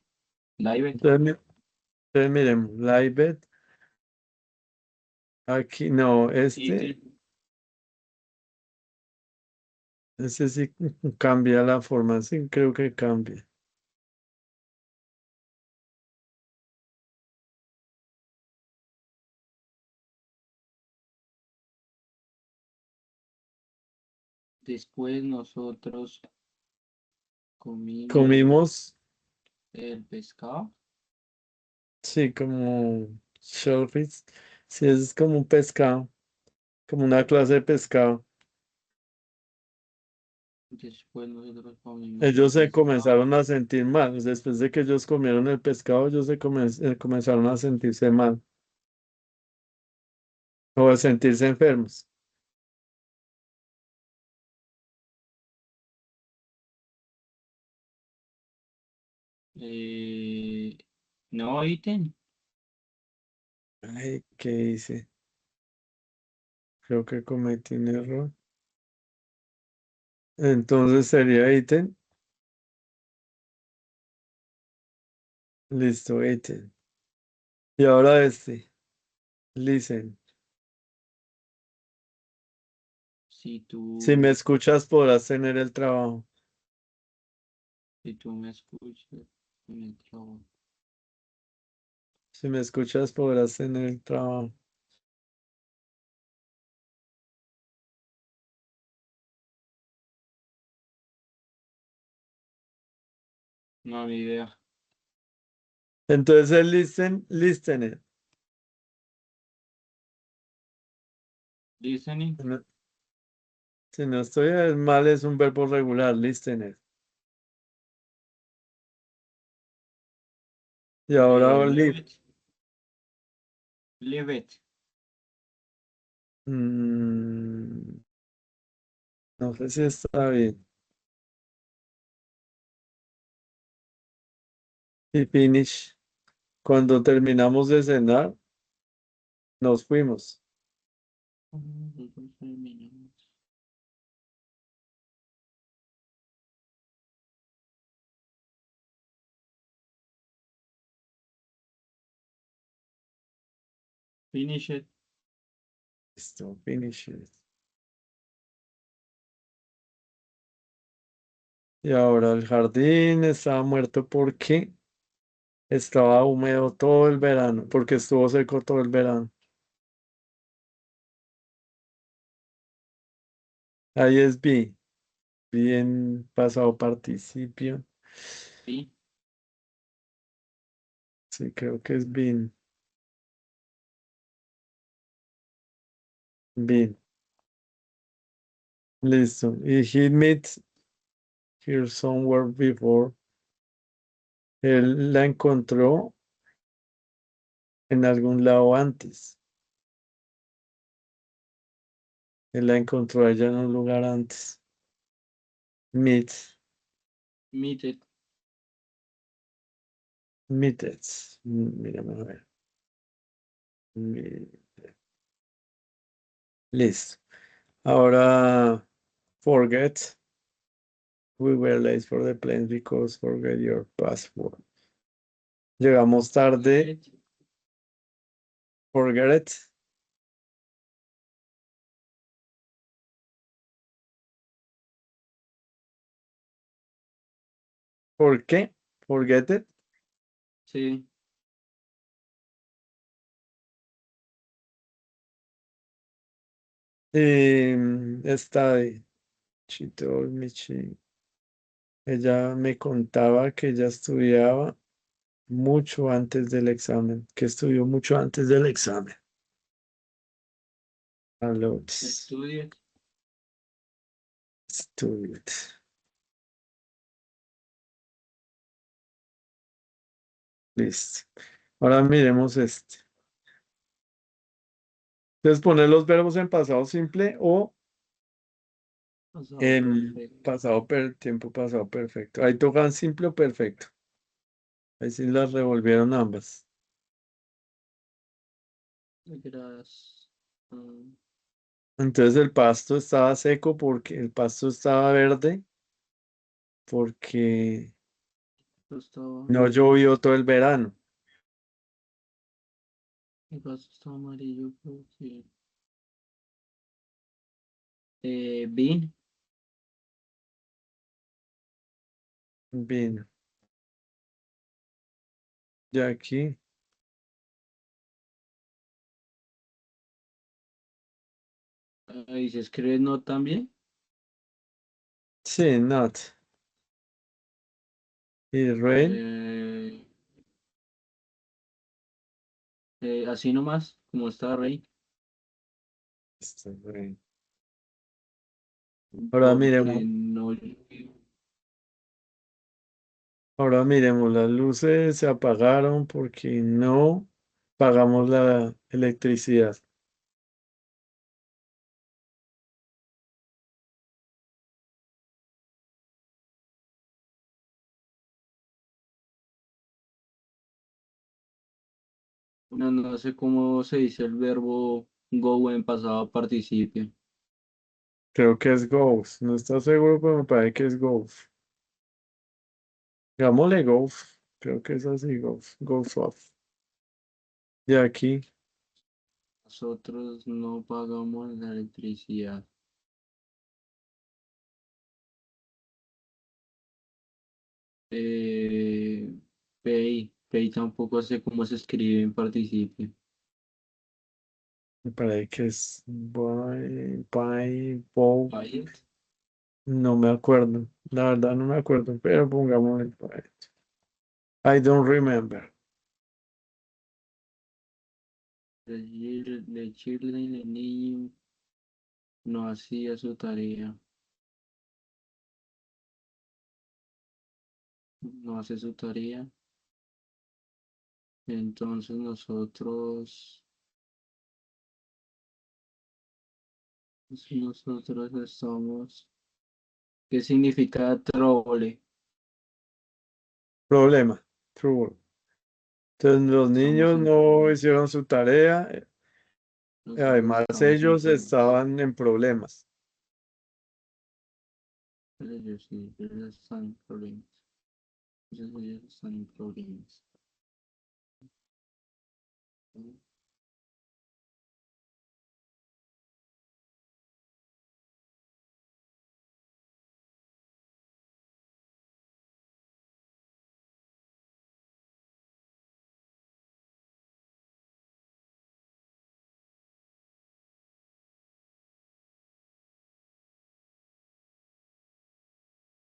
Live. Entonces, entonces miremos. Lived. Aquí no, It. este sí cambia la forma, sí creo que cambia. Después nosotros comimos Comimos, el pescado. sí, como shellfish, sí, es como un pescado, como una clase de pescado. Después nosotros comimos el Ellos se pescado. comenzaron a sentir mal. Después de que ellos comieron el pescado, ellos comenzaron a sentirse mal o a sentirse enfermos. Eh, no, ítem. Ay, ¿qué hice? Creo que cometí un error. Entonces sería ítem. Listo, ítem. Y ahora este. Listen. Si Si me tú, escuchas, podrás tener el trabajo. si tú me escuchas en el trabajo. Si me escuchas, podrás tener el trabajo. No, ni idea. Entonces el listener. Listening. Si no, si no estoy mal, es un verbo regular, listener. Y ahora Leave live. it. Leave it. Mm, no sé si está bien. Y finish. Cuando terminamos de cenar, nos fuimos. Finish it. Listo, finish it. Y ahora el jardín estaba muerto porque estaba húmedo todo el verano, porque estuvo seco todo el verano. Ahí es be, bien pasado participio. Sí. Sí, creo que es been, been. Listo. Y he met here somewhere before. Él la encontró en algún lado antes. Él la encontró a ella en un lugar antes. Meet, Meet it. meted. Mírame a ver. Meet. Listo. Ahora, forget. We were late for the plane because forget your passport. Llegamos tarde. Get. Forget it. ¿Por qué? Forget it. Sí. Study. She told me ella me contaba que ella estudiaba mucho antes del examen, que estudió mucho antes del examen. A lot. Study it. Studied. Listo. Ahora miremos este. Entonces poner los verbos en pasado simple o Pasado en perfecto. tiempo pasado perfecto. Ahí tocan simple o perfecto. Ahí sí las revolvieron ambas. Gracias. Entonces el pasto estaba seco porque el pasto estaba verde porque Estaba, no llovió todo el verano. el vaso está amarillo porque Bean, Bien, ya aquí. ahí se escribe no también. Sí, not. Y rain. Eh, así nomás, como está Rey, Está rain. Ahora porque miremos, no. las luces se apagaron porque no pagamos la electricidad. No, no sé cómo se dice el verbo go en pasado participio. Creo que es goes. No estoy seguro, pero me parece que es goes. Digámosle goes. Creo que es así, goes. Goes off. Y aquí, Nosotros no pagamos la electricidad. Eh, pay tampoco sé cómo se escribe en participio. me parece que es bow. Pay it. No me acuerdo. La verdad no me acuerdo, pero pongámosle buy. I don't remember. The children, el niño no hacía su tarea. No hace su tarea. Entonces nosotros estamos. ¿Qué significa trouble? Problema. True. Entonces los Estamos niños en no problemas. hicieron su tarea. Nosotros Además, estamos en ellos problemas. estaban en problemas. Ellos sí, ellos están en problemas. Ellos están en problemas.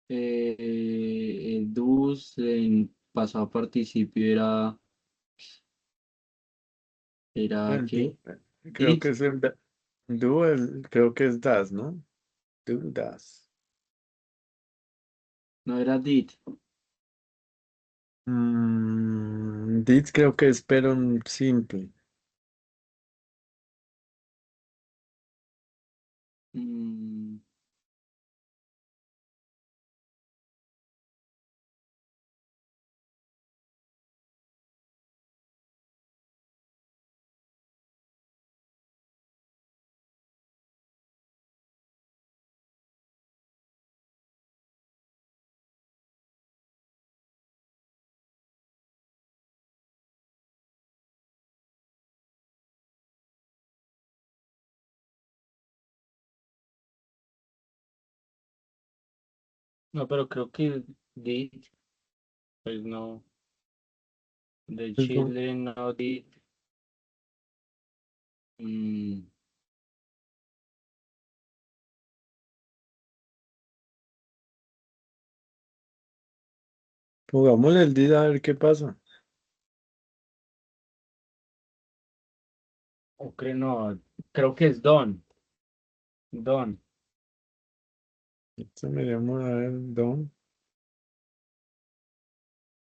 El dus en pasado participio era El ¿qué? creo Did, que es el do, creo que es das, ¿no? Do, das. no era did. Did creo que es pero en simple. Mm, no, pero creo que did, pues no. The children no did. Mm, Pongámosle el did a ver qué pasa. o creo no, creo que es don. Don. Esto miremos a ver, don't.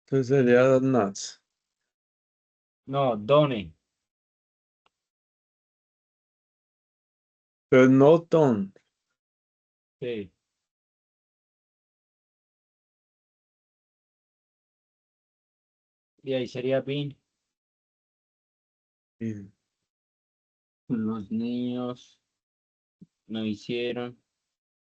Entonces sería nuts. No, done. Pero no don't. Sí. Y ahí sería bin. Y Los niños no hicieron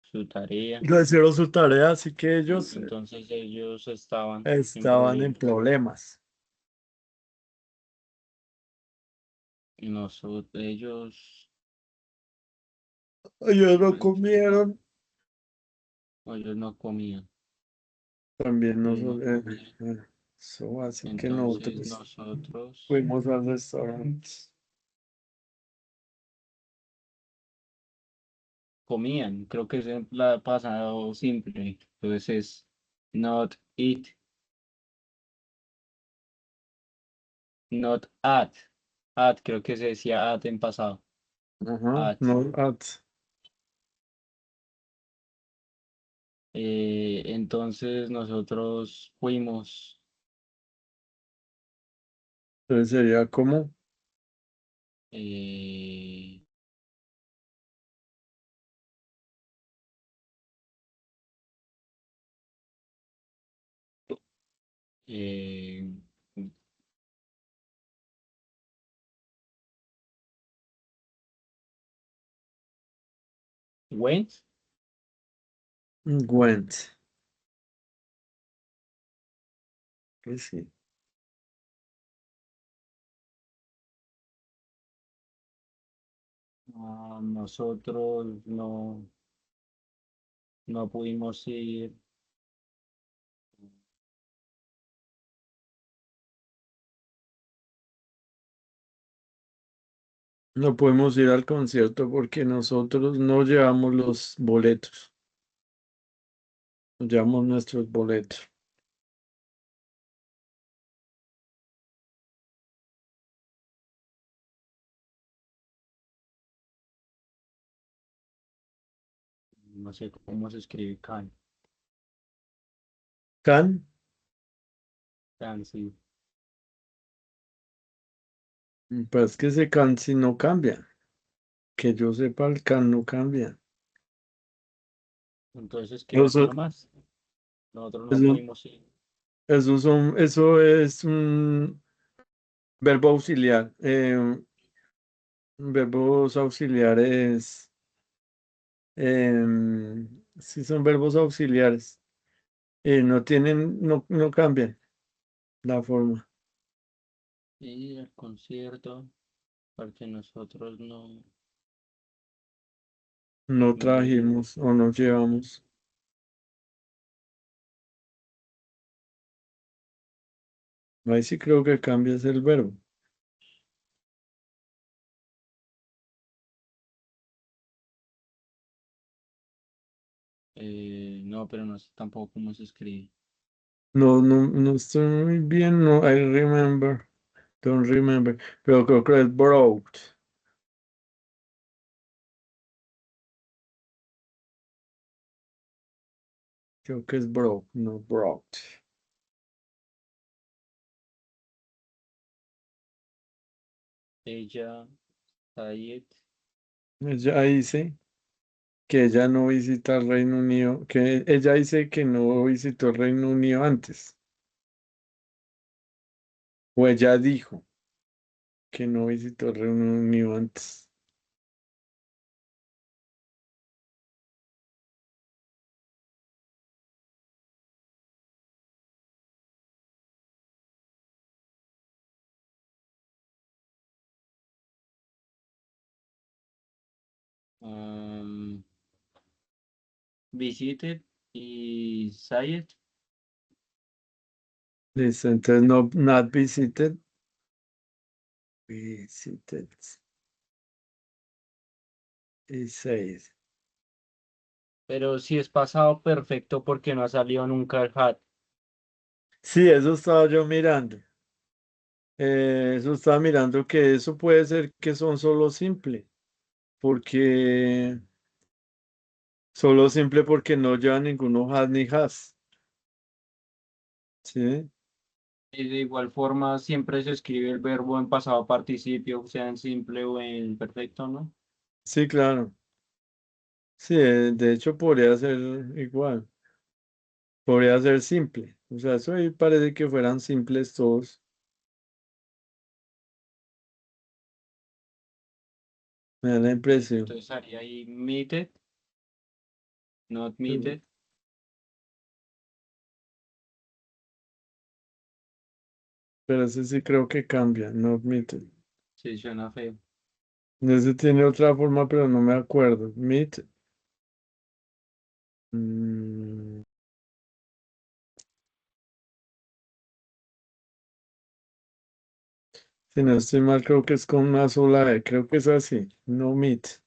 su tarea, no hicieron su tarea, así que ellos entonces ellos estaban en estaban en problemas. problemas. Y nosotros, Ellos no ellos no, comieron. ellos no comían. También Ellos no nosotros. comían. Así que Entonces nosotros nosotros fuimos al restaurante. comían. Creo que es en la pasado simple. Entonces es not eat, not at. At, creo que se decía at en pasado. Ajá, At. no at. Entonces nosotros fuimos. Entonces sería como, eh, eh, Went. Went. Pues sí. Nosotros no pudimos ir. No podemos ir al concierto porque nosotros no llevamos los boletos. No llevamos nuestros boletos. No sé cómo se escribe can. Can, Can, sí. pues que ese can si no cambia. Que yo sepa, el can no cambia. Entonces escribe así Eso, nomás. Nosotros no eso, pudimos ir. eso es un verbo auxiliar. Verbos auxiliares. Sí son verbos auxiliares. No tienen, no cambian la forma. Ir al concierto, porque nosotros No eh, trajimos o no llevamos. Ahí sí creo que cambias el verbo. no, pero no sé tampoco cómo se escribe. No estoy muy bien, no, I remember, don't remember, pero creo que es brought, creo que es brought, no brought. Ella, Sayed, Ella dice que ella no visita el Reino Unido, que ella dice que no visitó el Reino Unido antes, o ella dijo que no visitó el Reino Unido antes. um, Visited y Sayed. Listo, entonces no, not visited, visited, y said. Pero si es pasado perfecto porque no ha salido nunca el hat. Sí, eso estaba yo mirando. Eso estaba mirando que eso puede ser que son solo simple, porque solo simple porque no lleva ninguno has ni has. Sí, Y de igual forma siempre se escribe el verbo en pasado participio, sea en simple o en perfecto, ¿no? sí, claro. Sí, de hecho podría ser igual, podría ser simple. O sea, eso ahí parece que fueran simples todos, me da la impresión. Entonces haría ahí meted, not Pero meted. pero ese sí creo que cambia, no admite. Sí, suena feo. Ese tiene otra forma, pero no me acuerdo. Meet. mm, si no estoy mal, creo que es con una sola E. Creo que es así. No meet.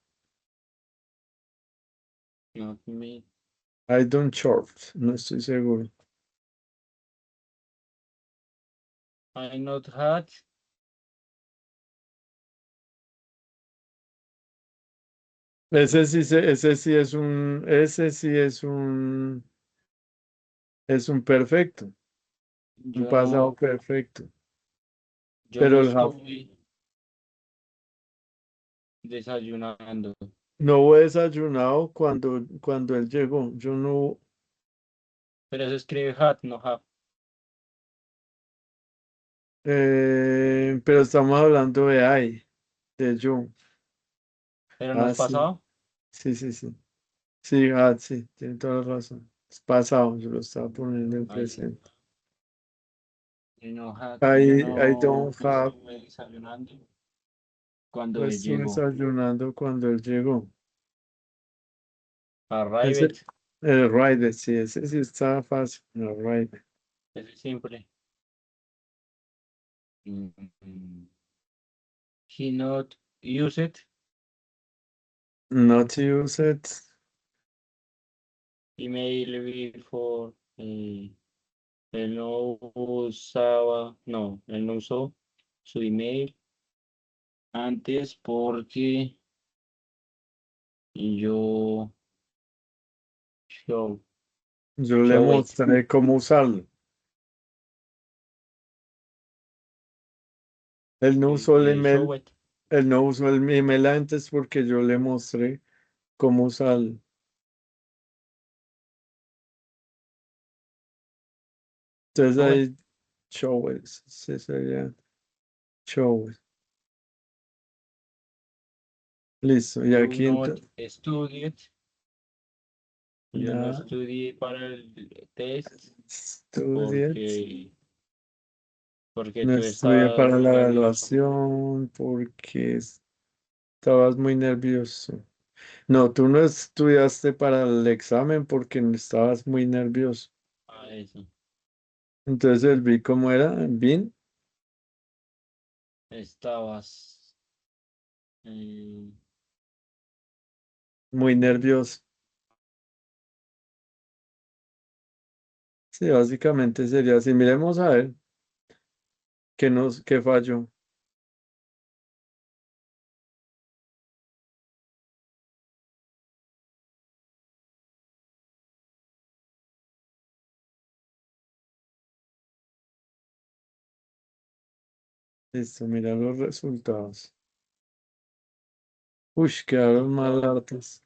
Not me. I don't short. No estoy seguro. I not had. Es un perfecto, un Yo pasado no, perfecto. yo no Pero el have, estoy desayunando. no hubo desayunado cuando él llegó. Yo no, Pero se escribe had, no have. pero estamos hablando de I, de yo. Pero no Ah, es sí, pasado. sí, sí, sí. Sí, sí, tiene toda la razón. Es pasado, yo lo estaba poniendo en Ahí sí. presente. Yo I no don't have, estuve desayunando cuando pues él estuve llegó. desayunando cuando él llegó. Ese, Arrived, el Rider, sí, ese sí estaba fácil. El Rider. ese es simple. Mm, He not used Not used. email before. Él no usaba, no, él no usó su email antes porque yo show, Yo le show it, mostré cómo usarlo. Él no usó el show email, it. él no usó el email antes porque yo le mostré cómo usarlo. Entonces Show it. ahí, show it, sí sería show it. Listo. Y Do aquí not entonces, study it. Yo no ya estudié para el test estudiet. porque, porque No tú estudié estabas para muy la nervioso. evaluación porque estabas muy nervioso. No, tú no estudiaste para el examen porque estabas muy nervioso. A eso. Entonces el vi cómo era, bien, Estabas. eh, muy nervioso. Sí, básicamente sería así. Miremos a ver qué falló. Listo, mira los resultados. Uy, quedaron mal no, hartos.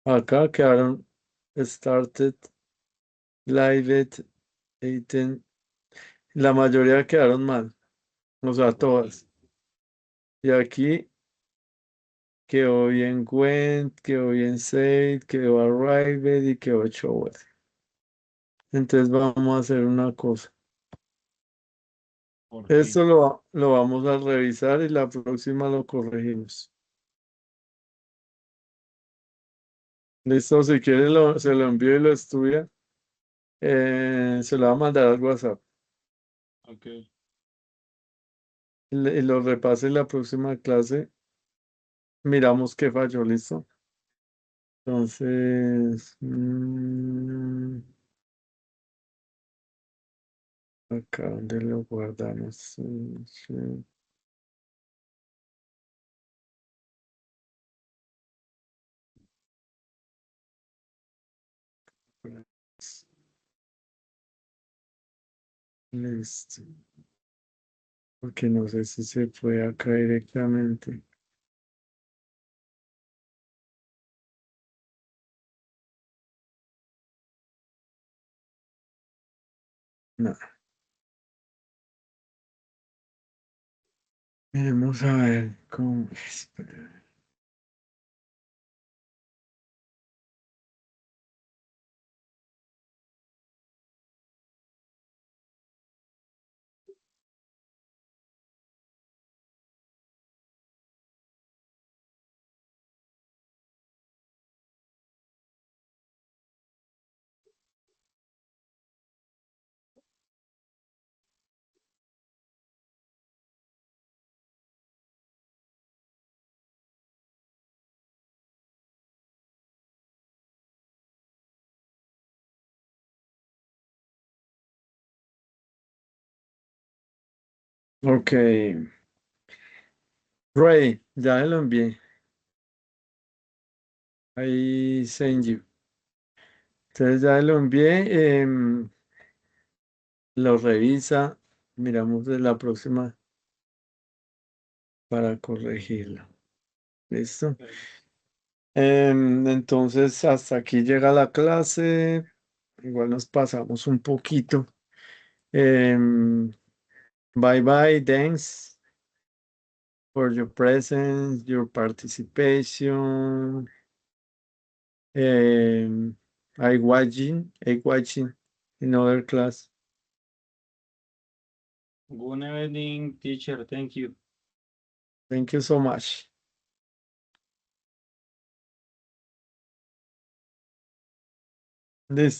Acá quedaron started, live, eaten. La mayoría quedaron mal, o sea, ¿por qué? todas. Y aquí quedó bien went, quedó bien said, quedó arrived y quedó showed. Entonces vamos a hacer una cosa. ¿Por qué? Esto lo vamos a revisar y la próxima lo corregimos. Listo, si quiere se lo envío y lo estudia. Se lo va a mandar al WhatsApp Ok. y lo repase en la próxima clase. Miramos qué falló, listo. Entonces, acá donde lo guardamos. Sí, listo. Porque no sé si se fue acá directamente. No. Miremos a ver cómo es. Ok. Ray, ya lo envié. Ahí send you. Entonces ya lo envié. Lo revisa. Miramos de la próxima para corregirlo. ¿Listo? Entonces hasta aquí llega la clase. Igual nos pasamos un poquito. Em, Bye bye. Thanks for your presence, your participation. I watching in other class. Good evening, teacher. Thank you. Thank you so much. Listo.